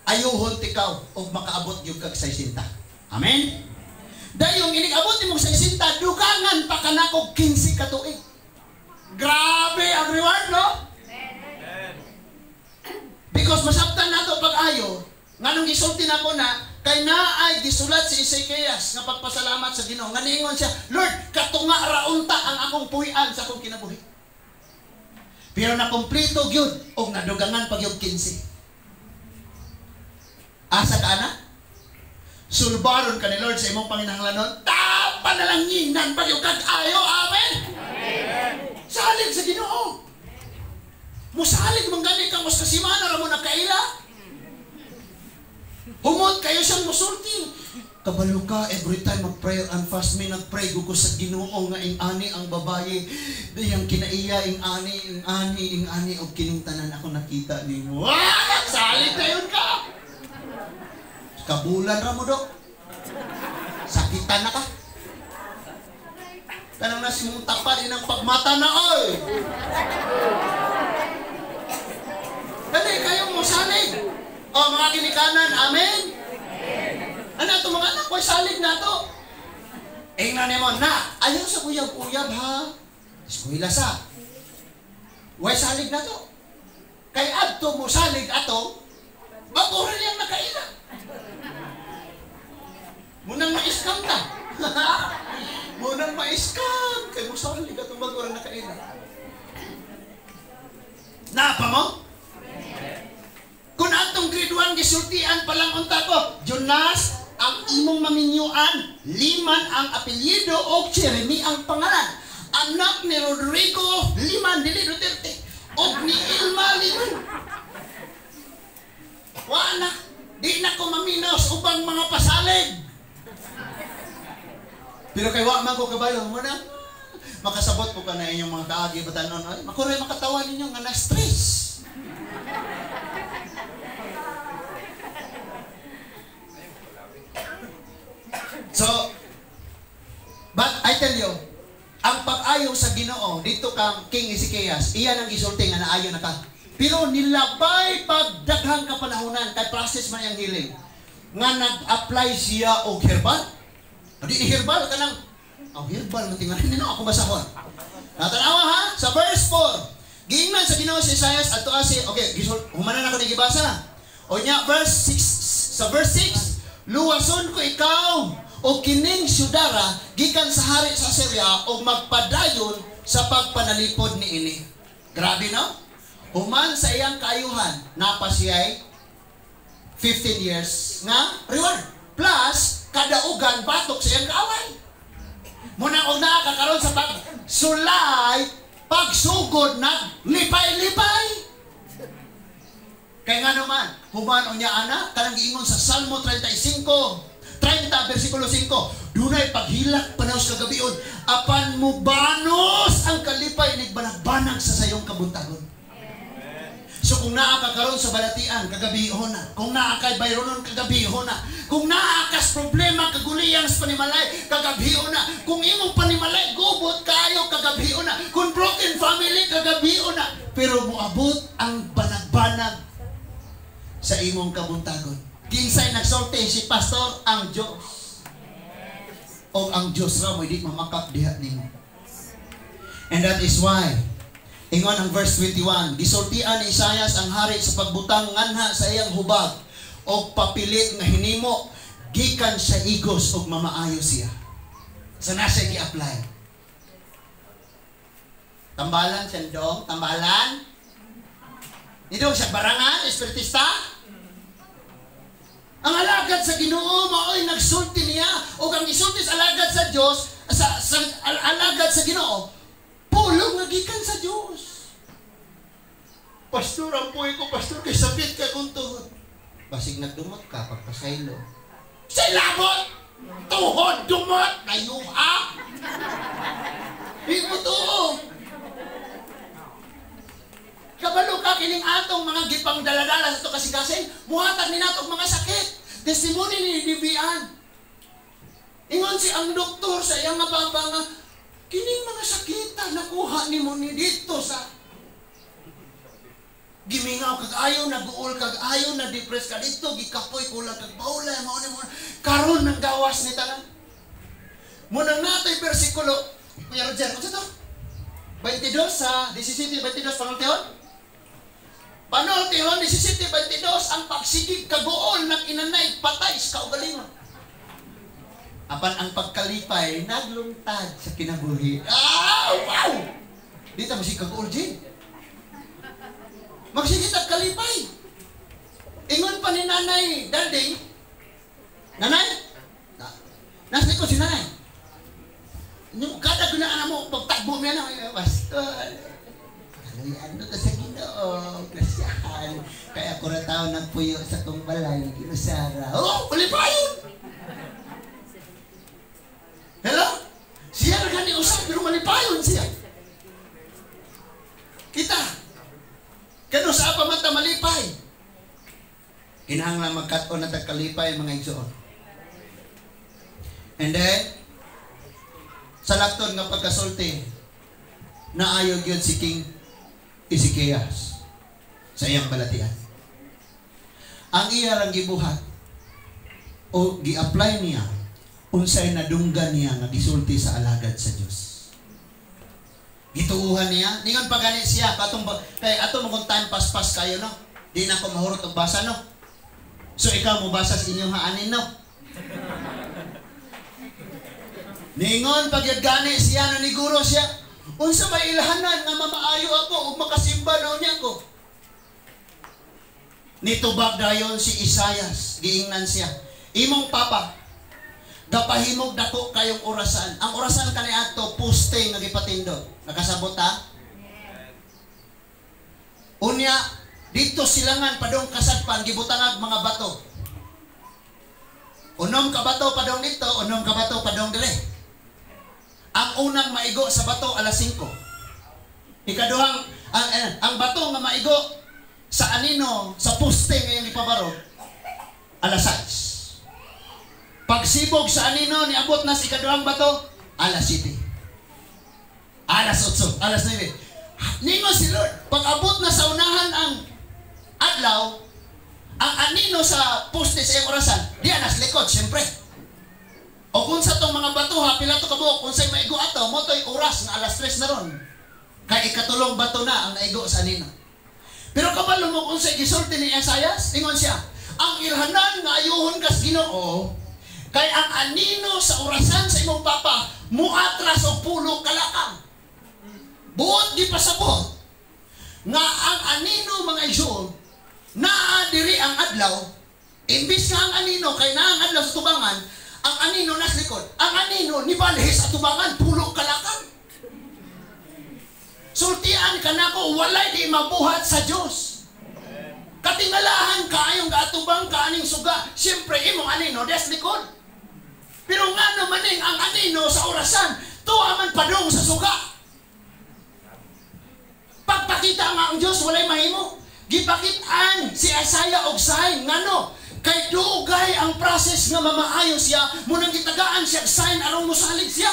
Ayuhon tikaw o makaabot yung kag 60. Amen? Dahil yung inig-abot ni mong 60, dugangan pa ka na kong 15 katuig. Grabe ang reward, no? Because masabtan na ito pag-ayo, nga nung isulti na ko na, kay na ay gisulat si Ezekias nga pagpasalamat sa Ginoo. Nga niingon siya, Lord, katunga raunta ang akong puwian sa akong kinabuhi. Pero nakomplito yun, o nadugangan pag yung 15. Asa ka na? Sulbaron ka ni Lord sa imong panginahanglanon. Panalanginan pag yung kag-ayo. Amen? Amen. Salig sa Ginoo. Musalig manggani ka mas kasimana ra mo nakaila. Humot kayo siyang musulti. Kabalo ka every time mag-prayer and fast me nag-pray ko sa Ginoo nga ing-ani ang babaye. Diyang kinaiya ing-ani og kining tanan ako nakita nimo. Salig kayon ka. Kabulan ra mo, Dok. Sakitan na ka. Kanang nasimutap pa din ang pagmata na, oy. Dali, kayo mo salig. O, mga ginikanan, amen? Ano ito, mga anak ko, salig na ito. Ingnan mo, na, ayaw sa uyab-uyab, ha? Eskwila sa. Way salig na ito. Kay adto mo salig ato, maburan niyang nakaila. Munang ma-scam ka. Munang ma-scam. Kaya mo salig atong mag-urang nakaila. Napa mo? Kung atong grade 1 gisultian palang unta ko, Jonas ang imong maminyuan, Liman ang apelyido o Jeremy ang pangalan. Anak ni Rodrigo Liman, dili Duterte. O ni Ilma Liman. Wala, di na ko maminos upang mga pasalig. Pero kay wa man ko kabayo mo na makasabot ko ka na inyong mga kaagi batanon ay makuray makatawa ninyo nga na stress. tell you, ang pag-ayo sa Ginoo dito kang King Ezekias, iyan ang isulti nga naayo na ka. Pero nilabay pagdaghang kapanahonan kay process man yang healing. Nga nag-apply siya og herbal. Di herbal ka nang herbal man tingalan nino ako basahon. Natanawa ha sa verse 4. Giingnan sa Ginoo si Isaias adto si okay, humanan ako ni gibasa. O nya verse 6 sa verse 6, luwason ko ikaw o kining syudara gikan sa hari sa Assyria o magpadayon sa pagpanalipod ni ini. Grabe no? Human sa iyang kaayuhan, napa siya'y 15 years nga reward. Plus, kadaugan batok sa iyang kaaway. Muna og nakakaroon sa pagsulay, pagsugod na lipay-lipay. Kaya nga naman, human o niya ana, kanang giingon sa Salmo 35, 30 versikulo 5, dunay paghilak panahos kagabion, apan mo banos ang kalipay nigbanag-banag sa sayong kabuntagon. So kung naakakaroon sa balatian, kagabihon na. Kung naakay bayronon, kagabihon na. Kung naakas problema, kaguliyang sa panimalay, kagabihon na. Kung imong panimalay, gubot kayo, kagabihon na. Kung broken family, kagabihon na. Pero muabot ang banag-banag sa imong kabuntagon. Kinsay nagsorte si pastor ang Diyos. O ang Diyos ra mo di mamakap diha nimo. And that is why ingon ang verse 21, gisultian ni Isaias ang hari sa pagbutang nganha sa iyang hubag o papilit nga hinimo gikan sa igos og mamaayo siya. Sa nasa gi-apply. Tambalan sendong, tambalan. Nidong sa barangan, espiritista. Ang alagad sa Ginoo mao'y nagsulti niya o ang isulti sa alagad sa Diyos, sa alagad sa Ginoo, pulong nagikan sa Diyos. Pastor, ang puwi ko, pastor, kay sakit ka kung tuhod. Basig nagdumot ka, pagpasaylo. Sa labot! Tuhod, dumot, nayuha! Hindi mo to. Kabalo ka kining atong mga gipang daladala sa ito kasikasin, muhatag ni natong mga sakit. Testimony ni Dibian. Ingon si ang doktor sa iyang mababa nga, kining mga sakita nakuha ni mo ni dito sa gimingaw kag ayaw na guol kag ayaw na depress ka dito gikapoy kulang kag baulay mao ni mo karon nang gawas ni tanan. Munang natay bersikulo Kuya Roger, ano to? 22 sa 17 22 panultihon. Panultihon 17 22 ang pagsigig kaguol ng inanay patay sa kaugalingon. Apan ang pagkalipay naglungtad sa kinabuhi. Wow! Dito mo si kaguol din. Magsigit at kalipay. Ingon pa ni Nanay Dalding. Nanay? Nasa ko si Nanay. Kada gunaan mo, pagtakbo mo yan, pastor. Ano ka sa Ginoo, Kristyan. Kaya ko na tao nagpuyo sa tong balay, kinusara. Oh, malipayon! Hello? Siya na gani usap, pero malipayon siya. Kita. Kano sa apa mata malipay? Kinahanglan magkat-on na tagkalipay mga igsoon. And then, sa lakton nga pagkasulti, naayog yun si King Ezekias sa iyang balatian. Ang iyang gibuhat o gi-apply niya unsay nadunggan niya nga gisulti sa alagad sa Dios. Gituuhan niya, ningon pa gani siya katong kay ato mo kung time pas kayo no. Di na ko mahurot og basa no. So ikaw mo basa sa inyong haanin no. Ningon pagyud gani siya no ni guro siya. Unsa may ilhanan nga mamaayo ako ug makasimba na unya ko. Nitubag dayon si Isaias, giingnan siya. Imong papa gapahimog dako kayong orasan. Ang orasan kaniadto poste nga gipatindog. Nakasabot ha? Unya dito silangan padong kasadpan gibutangag mga bato. Unom ka bato padong dito, unom ka bato padong dire. Ang unang maigo sa bato alas 5. Ikaduhang ang bato nga maigo sa anino sa poste nga ipabarog alas 6. Pagsibog sa anino niabot na si ikaduhang bato Alas 7. Alas 8. Alas 9. Ningon si Lord. Pag abot na sa unahan ang adlaw, ang anino sa poste sa iyong orasan, diyan nas likod, siyempre. O kung sa itong mga batuha, pila to kabuok, kung sa'y maigo ato, mo to'y oras na alas 3 na ron. Kaya ikatulong bato na ang naigo sa anino. Pero kabalo mo kung sa'y gisulti ni Esayas, ingon siya, ang ilhanan nga ayuhon kas Ginoo, kay ang anino sa orasan sa imong papa, muatras o pulo kalakang. Buot di pasabot nga ang anino mga igsoon naa diri ang adlaw, imbis nga ang anino kay naa ang adlaw sa tubangan, ang anino nas likod, ang anino ni balhis sa tubangan pulo kalakang. Sultian ka nako walay di mabuhat sa Dios. Katingalahan kaayong gaatubang kaaning suga, siyempre imong anino des likod. Pero nga naman ang anino sa orasan tuwa man padong sa suga. Pagpakita nga ang Diyos, walay mahimo. Gipakitaan si Isaiah og sign. Ngano? Kay dugay ang process nga mamaayo siya, munang gitagaan siya sign aron mosalig siya.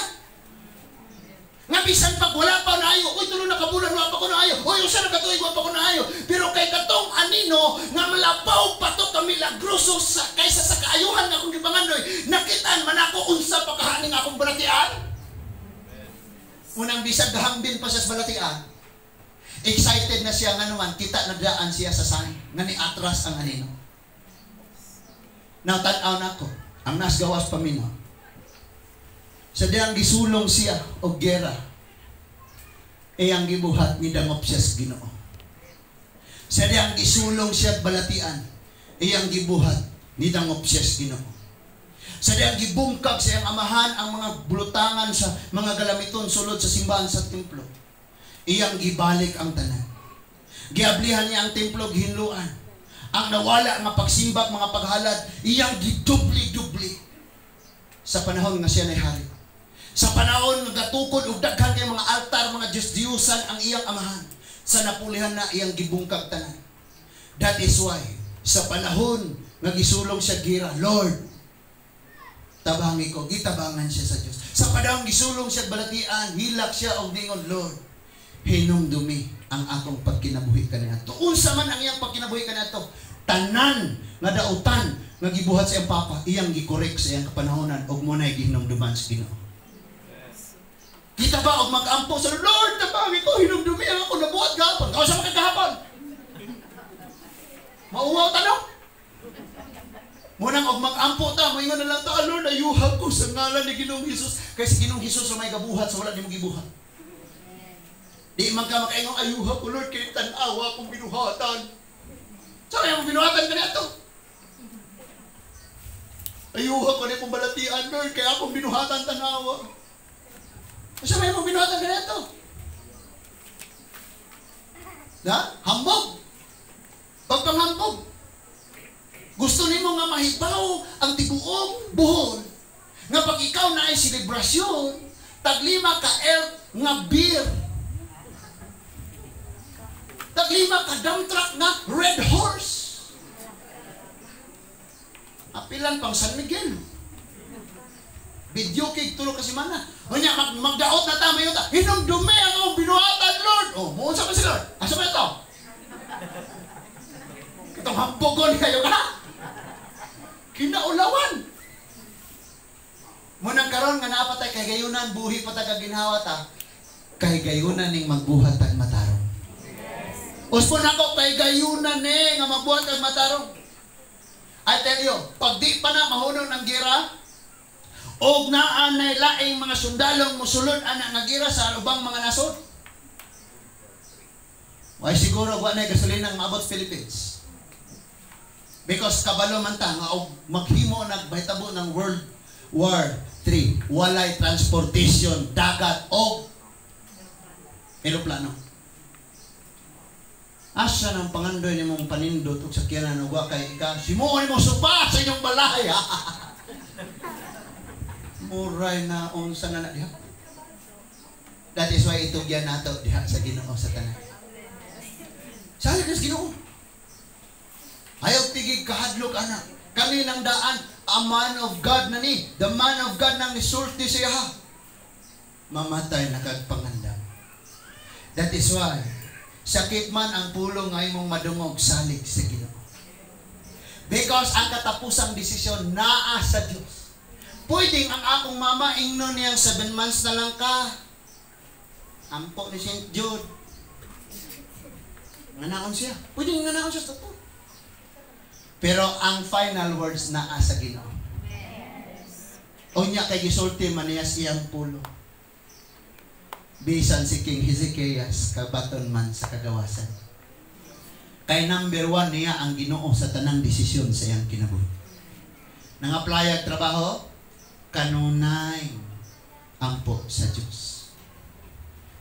Nga bisan pag wala pa naayo, uy tulo na kabulan, wala pa ko naayo. Uy, usa na katuig, wala pa ko naayo. Pero kay katong anino, nga malabaw pa to ka milagroso kaysa sa kaayuhan nga akong gibangandoy, nakitaan man ako unsa pa kahaning akong balatian. Unang bisag gahambin pa siya sa balatian. Excited na siya nga naman, kita nagdaan siya sa sign, nga ni atras ang anino. Now, tanaw na ko, ang nasgawas paminaw. Sa diyang gisulong siya o gera, iyang gibuhat ni dangop siya sa Ginoo. Sa diyang gisulong siya balatian, iyang gibuhat ni dangop siya sa Ginoo. Sa diyang gibungkag sa iyang amahan ang mga bulutangan sa mga galamiton sulod sa simbahan sa templo, iyang gibalik ang tanan. Giablihan niya ang templo, gihinluan. Ang nawala nga pagsimbak, mga paghalad, iyang gidubli-dubli. Sa panahon nga siya nay-hari. Sa panahon nga gatukod ug daghan kay mga altar, mga Diyos-Diyusan ang iyang amahan. Sa napulihan na iyang gibungkag tanan. That is why, sa panahon nga gisulong siya gira, Lord, tabangi ko, gitabangan siya sa Diyos. Sa panahon gisulong siya balatian, hilak siya og ningon, Lord, hinumdumi ang akong pagkinabuhi kaniadto. Unsa man ang iyang pagkinabuhi kaniadto, tanan nga dautan nga gibuhat sa iyang papa, iyang gikorek sa iyang kapanahonan ug mo nay gihinumduman sa Ginoo. Kita ba og mag-ampo sa Lord, tabangi ko, hinumdumi ang ako nabuhat gahapon. Kausa man kagahapon. Mauwaw tanong. Munang og mag-ampo ta, moingon na lang ta, Lord, ayuhag ko sa ngalan ni Ginoong Hesus, kay si Ginoong Hesus may gabuhat sa wala nimo gibuhat. Di man ka makaingong ayuha ko, Lord, kay tanawa akong binuhatan. Saan yung binuhatan ka na ito? Ayuha ko na kong balatian, Lord, kaya akong binuhatan tanawa. Saan yung binuhatan ka na ito? Hambog. Pagpanghambog. Gusto nimo nga mahibaw ang tibuong buhon. Nga pag ikaw na ay selebrasyon, taglima ka elk nga beer. Taglima ka dump truck na red horse. Apilan pang San Miguel. Video kay tulo kasi mana. O niya, magdaot na tama yun. Hinumdumi ang akong binuhatan, Lord. O, muunsa pa si Lord. Asa ba ito? Itong hampogon kayo ka. Kinaulawan. Munang karon nga naapatay kay gayunan, buhi pa taga ginhawa ta. Kay gayunan ning magbuhat tag matarong. Uspon ako kay gayunan nga magbuhat tag matarong. I tell you, pag di pa na mahunong ng gira, og naa nay laing mga sundalong musulod ana nga gira sa ubang mga nasod. Why siguro wa na gasolina ang maabot Philippines. Because kabalo man ta nga og maghimo nagbahitabo ng World War III, walay transportation, dagat og eroplano. Asa ng pangandoy ni mong panindot ug sakyanan ug wa kay ika simuo ni mo supa sa inyong balay. Muray na unsa na diha. That is why itugyan nato diha sa Ginoo sa tanan. Sa Ginoo. Ayaw tigig kahadlok anak. Kami nang daan, a man of God na ni. The man of God nang nisulti siya. mamatay na kagpangandam. That is why, sakit man ang pulong ay mong madungog salig sa Ginoo. Because ang katapusang desisyon naa sa Diyos. Pwedeng ang akong mama ingnon niyang 7 months na lang ka. Ampo ni St. Jude. Nganaon siya. Pwedeng nganaon siya sa to. Pero ang final words naa sa Ginoo. Unya kay gisulti man niya siyang pulo. Bisan si King Hezekias kabaton man sa kagawasan. Kay number 1 niya ang Ginoo sa tanang desisyon sa iyang kinabuhi. Nang-apply ang trabaho, kanunay ampo sa Diyos.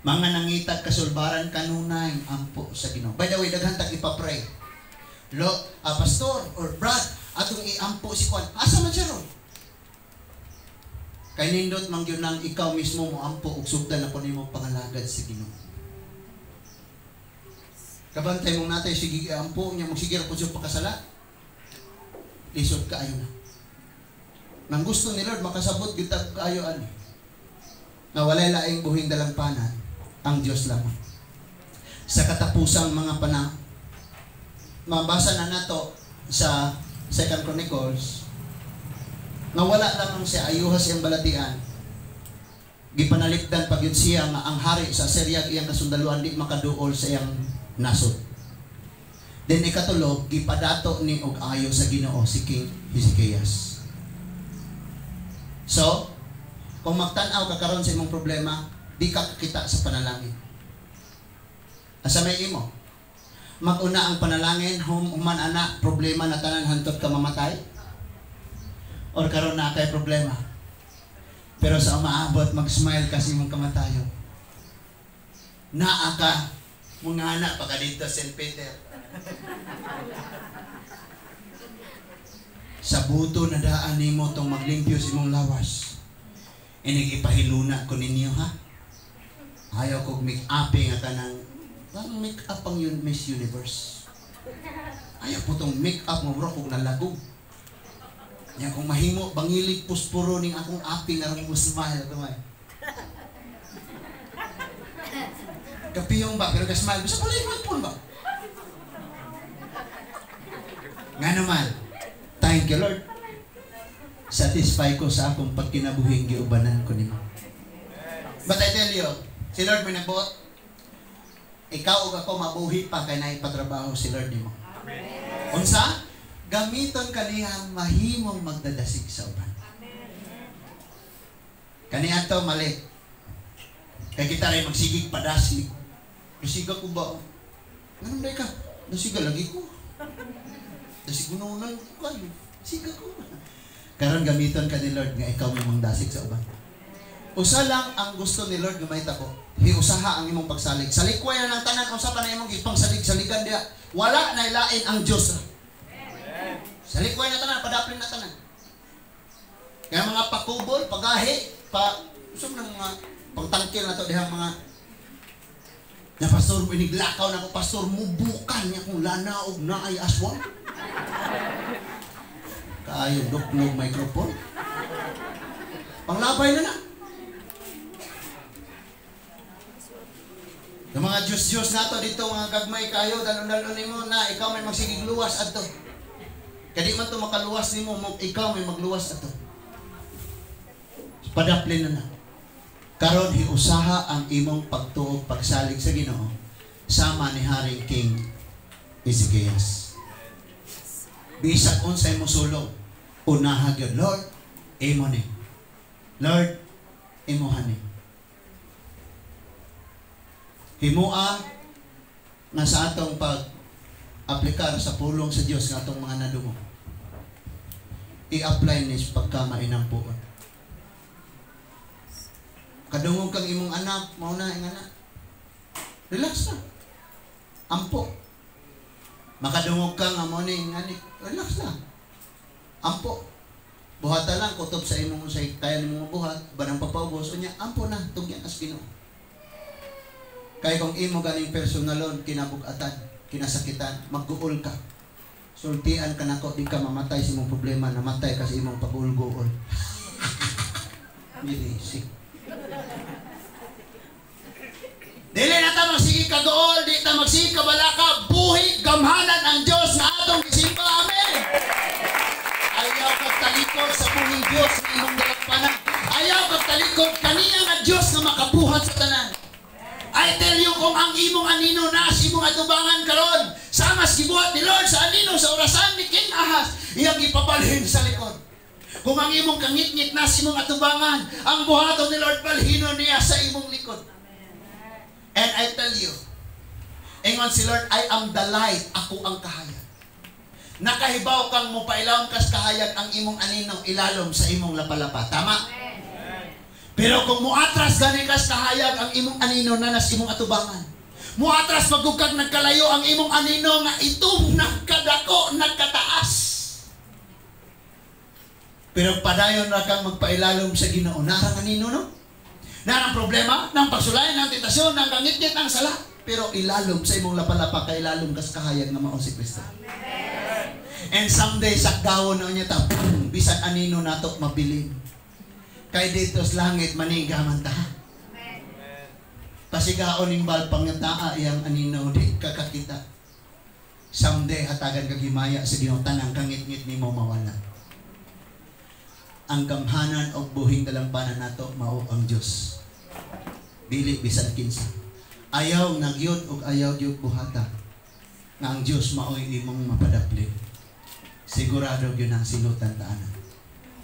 Mga nangitag kasulbaran, kanunay ampo sa Ginoo. By the way, daghan tag ipapray. Pastor or Brad, atong iampo si Juan. Asa man siya ron? Kay nindot man gyud nang ikaw mismo mo ampo ug sugdan ako nimo pangalagad sa Ginoo. Kabantay mong natay sige ampo nya magsigir pud sa pakasala. Lisod kaayo na. Nang gusto ni Lord makasabot gyud tag kaayo ani. Na walay laing buhing dalampanan ang Dios lamang. Sa katapusang mga panahon, mabasa na nato sa 2 Chronicles nga wala lamang siya ayuhas siyang balatian. Gipanalikdan pagyud siya nga ang hari sa Assyria iyang kasundaluan di makaduol sa iyang nasod. Then ikatulog gipadato ni og ayo sa Ginoo si King Hezekias. So, kung magtan-aw ka karon sa imong problema, di ka kita sa panalangin. Asa may imo? Maguna ang panalangin, human ana problema na tanan hantot ka mamatay? Or karon na kay problema. Pero sa umaabot, mag-smile kasi mong kamatayo. Naa ka, mga anak, pagka dito St. Peter. Sa buto na daan nimo tong maglimpyo si mong lawas. Inigipahiluna ko ninyo, ha? Ayaw kong make-uping at anang make-up ang yun, Miss Universe. Ayaw po tong make-up mo, bro, kung nalagog. Yan kung mahimo, bangilig puspuro ning akong aping nga mo smile. Kapiyong ba? Pero ka-smile. Bisa pala yung po ba? Nga naman, thank you Lord. Satisfy ko sa akong pagkinabuhing giubanan ko nimo. But I tell you, si Lord may nagbuot. Ikaw o ako mabuhi pa kay naipatrabaho si Lord nimo. Unsa? Gamiton kaniyang mahimong magdadasig sa uban. Kaniya to mali. Kaya kita rin magsigig padasig. Dasiga ko ba? Ganun na ka? Dasiga lagi ko. Dasig ununan ko kayo. Dasiga ko. Karon gamiton ka ni Lord nga ikaw may magdasig sa uban. Usa lang ang gusto ni Lord gumita ko. Hiusaha ang imong pagsalig. Salikway na ng tanan. Usa pa na imong ipangsalig-saligan diya. Wala na ilain ang Diyos. Salikway na tanan, padaplin na tanan. Kaya mga pakubol, pagahi, usap ng mga pagtangkil na to dihang mga na pastor, piniglakaw na ko, pastor, mubukan niya kung lanaog na ay aswang. Kaayo, duklog microphone. Panglabay na na. Yung mga Diyos-Diyos na to dito, mga gagmay kayo, dalon-dalonin mo na, ikaw may magsigig luwas at to. Kadi man to makaluwas nimo, ikaw may magluwas ato. Padaplin na. Karon hiusaha ang imong pagtuog pagsalig sa Ginoo sama ni Haring King Hezekias. Bisag unsay mo sulong, unaha gyud Lord, imo ni. Lord, imuhan ni. Himua nga sa atong pag-aplikar sa pulong sa Dios nga atong mga nadungog. I-apply ni pagkamainang puon. Kadungog kang imong anak, mauna ang anak. Relax na. Ampo. Makadungog kang amo ni anak, relax na. Ampo. Buhata lang kutob sa imong sa kaya nimong buhat, banang papaubos unya, ampo na tungyan as Ginoo. Kay kung imo ganing personalon kinabug-atan, kinasakitan, magguol ka. Sultian ka nako, di ka mamatay sa imong problema, namatay ka sa imong pag-ulgool. Really sick. magsige kagool, di ta magsige kabalaka, buhi gamhanan ang Dios nga atong gisimba. Amen. Ayaw kag talikod sa buhing Dios nga imong dalagpanan. Ayaw kag talikod kaniya nga Dios nga makabuhat sa tanan. I tell you, kung ang imong anino na sa imong atubangan karon, sa mas gibuhat ni Lord sa anino sa orasan ni King Ahaz, iyang ipabalhin sa likod. Kung ang imong kangit-ngit na sa imong atubangan, ang buhaton ni Lord balhino niya sa imong likod. And I tell you, ingon si Lord, I am the light, ako ang kahayag. Nakahibaw kang mupailawon kas kahayag ang imong anino ilalom sa imong lapalapa. Tama? Pero kung muatras gani kas kahayag ang imong anino na nas imong atubangan, muatras magugkag nagkalayo ang imong anino nga itong nagkadako, nagkataas. Pero padayon na kang magpailalom sa Ginoo. Narang anino, no? Narang problema, nang pagsulayan, ng tentasyon, ng kangit-ngit, ng sala. Pero ilalom sa imong lapalapa, kailalom kas kahayag nga mao si Kristo. And someday, sakdawon na niya ta, bisan anino nato mabilin. Kay dito sa langit, manigaman ta. Pasigaon ng balpang nga taa, iyang anino, di kakakita. Someday, hatagan kagimaya sa Ginoo, tanang kangit-ngit ni mo mawala. Ang gamhanan o buhing dalampanan nato, mao ang Diyos. Dili bisan kinsa. Ayaw nagyod o ayaw gyud buhata. Nga ang Diyos maoy imong mapadapli. Sigurado yun ang sinutan taanan.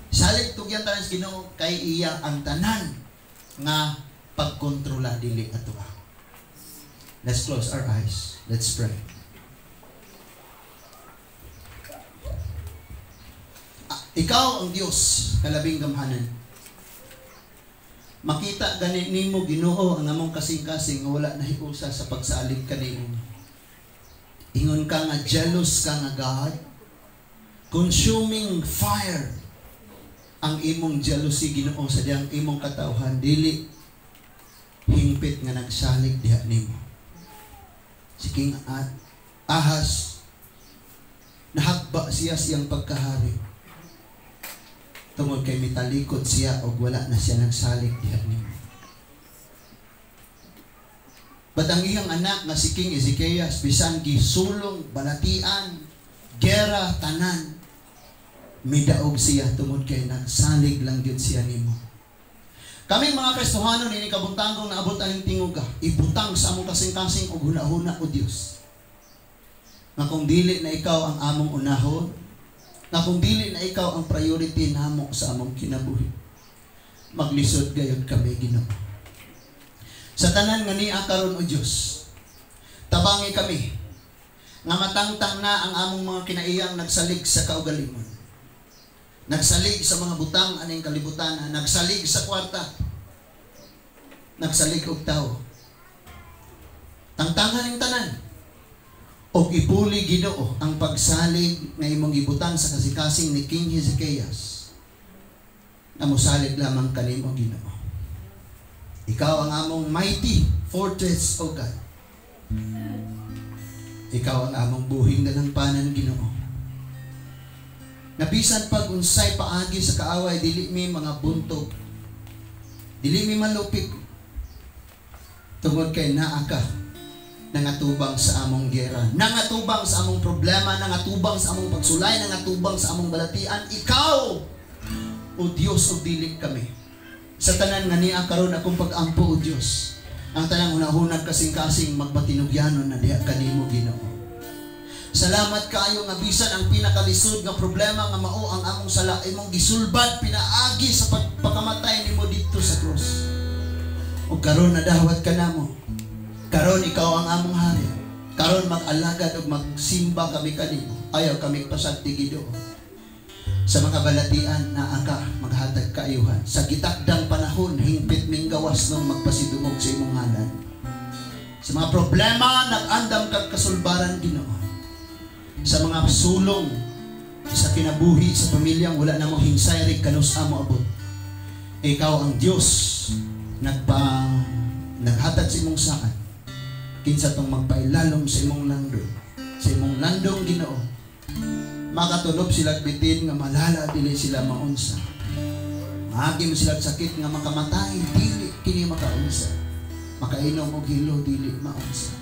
Salig tugyan tanan sa Ginoo kay iya ang tanan nga pagkontrola dili ato. Let's close our eyes. Let's pray. Ikaw ang Diyos, kalabing gamhanan. Makita gani nimo Ginoo ang among kasing-kasing nga wala nahiusa sa pagsalig kanimo. Ingon ka nga jealous ka nga God, consuming fire ang imong jealousy Ginoo sa diyang imong katawhan, dili hingpit nga nagsalig diha nimo. Si King Ahaz, nahagba siya siyang pagkahari. Tungod kay mitalikod siya o wala na siya nagsalig diha nimo. But ang iyang anak nga si King Ezekias, bisan gisulong, balatian, gera, tanan, midaog siya tungod kay nagsalig lang gyud siya nimo. Kaming mga Kristohano nini kabuntangong naabot aning tingog ka, ibutang sa among kasing-kasing og hunahuna o Dios. Nga kung dili na ikaw ang among unahon, na kung dili na ikaw ang priority namo sa among kinabuhi, maglisod gayud kami Ginoo. Sa tanan nga niya karon o Dios, tabangi kami nga matangtang na ang among mga kinaiyang nagsalig sa kaugalingon, nagsalig sa mga butang aning kalibutan, nagsalig sa kwarta, nagsalig og tao. Tangtangan ning tanan og ipuli Ginoo ang pagsalig nga imong gibutang sa kasing-kasing ni King Hezekias. Na mosalig lamang kanimo Ginoo. Ikaw ang among mighty fortress, O God. Ikaw ang among buhing dalampanan Ginoo. Nabisan pag unsay paagi sa kaaway, dili mi mga buntog, dili mi malupig, tungod kay naa ka nangatubang sa among gera, nangatubang sa among problema, nangatubang sa among pagsulay, nangatubang sa among balatian. Ikaw, O Diyos, o dili kami. Sa tanan nga niya karon akong pag-ampo, O Diyos, ang tanang hunahunag kasing-kasing magbatinugyanon na diha kanimo Ginoo. Salamat kaayo nga bisan ang pinakalisod nga problema nga mao ang among sala, imong gisulbad pinaagi sa pagpakamatay nimo dito sa cross. O karon nadawat ka namo. Karon ikaw ang among hari. Karon mag-alagad ug magsimba kami kanimo. Ayaw kami pasagdi Ginoo. Sa mga balatian na aka maghatag kaayuhan. Sa gitakdang panahon hingpit ming gawas nung magpasidungog sa imong ngalan. Sa mga problema nag-andam kag kasulbaran Ginoo. Sa mga sulong sa kinabuhi sa pamilyang wala na mo hinsay rig kanus amo abot. Ikaw ang Dios naghatag sa imong saan. Kinsa tong magpailalom sa imong landong. Sa imong landong Ginoo. Makatulob sila bitin nga malala dili sila maunsa. Maagi mo sila sakit nga makamatay dili kini makaunsa. makainom og hilo dili maunsa.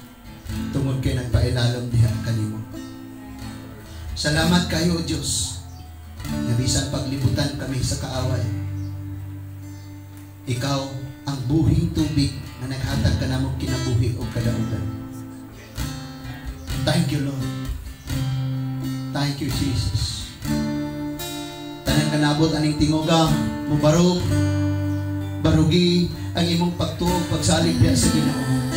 Tungod kay nagpailalom diha kanimo. Salamat kayo, Diyos, na bisan paglibutan kami sa kaaway, Ikaw ang buhing tubig na naghatag ka namong kinabuhi o kadaugan. Thank you, Lord. Thank you, Jesus. Tanang kanabot aning tingugang mubarog, barugi ang imong pagtuog, pagsalig diha sa Ginoo.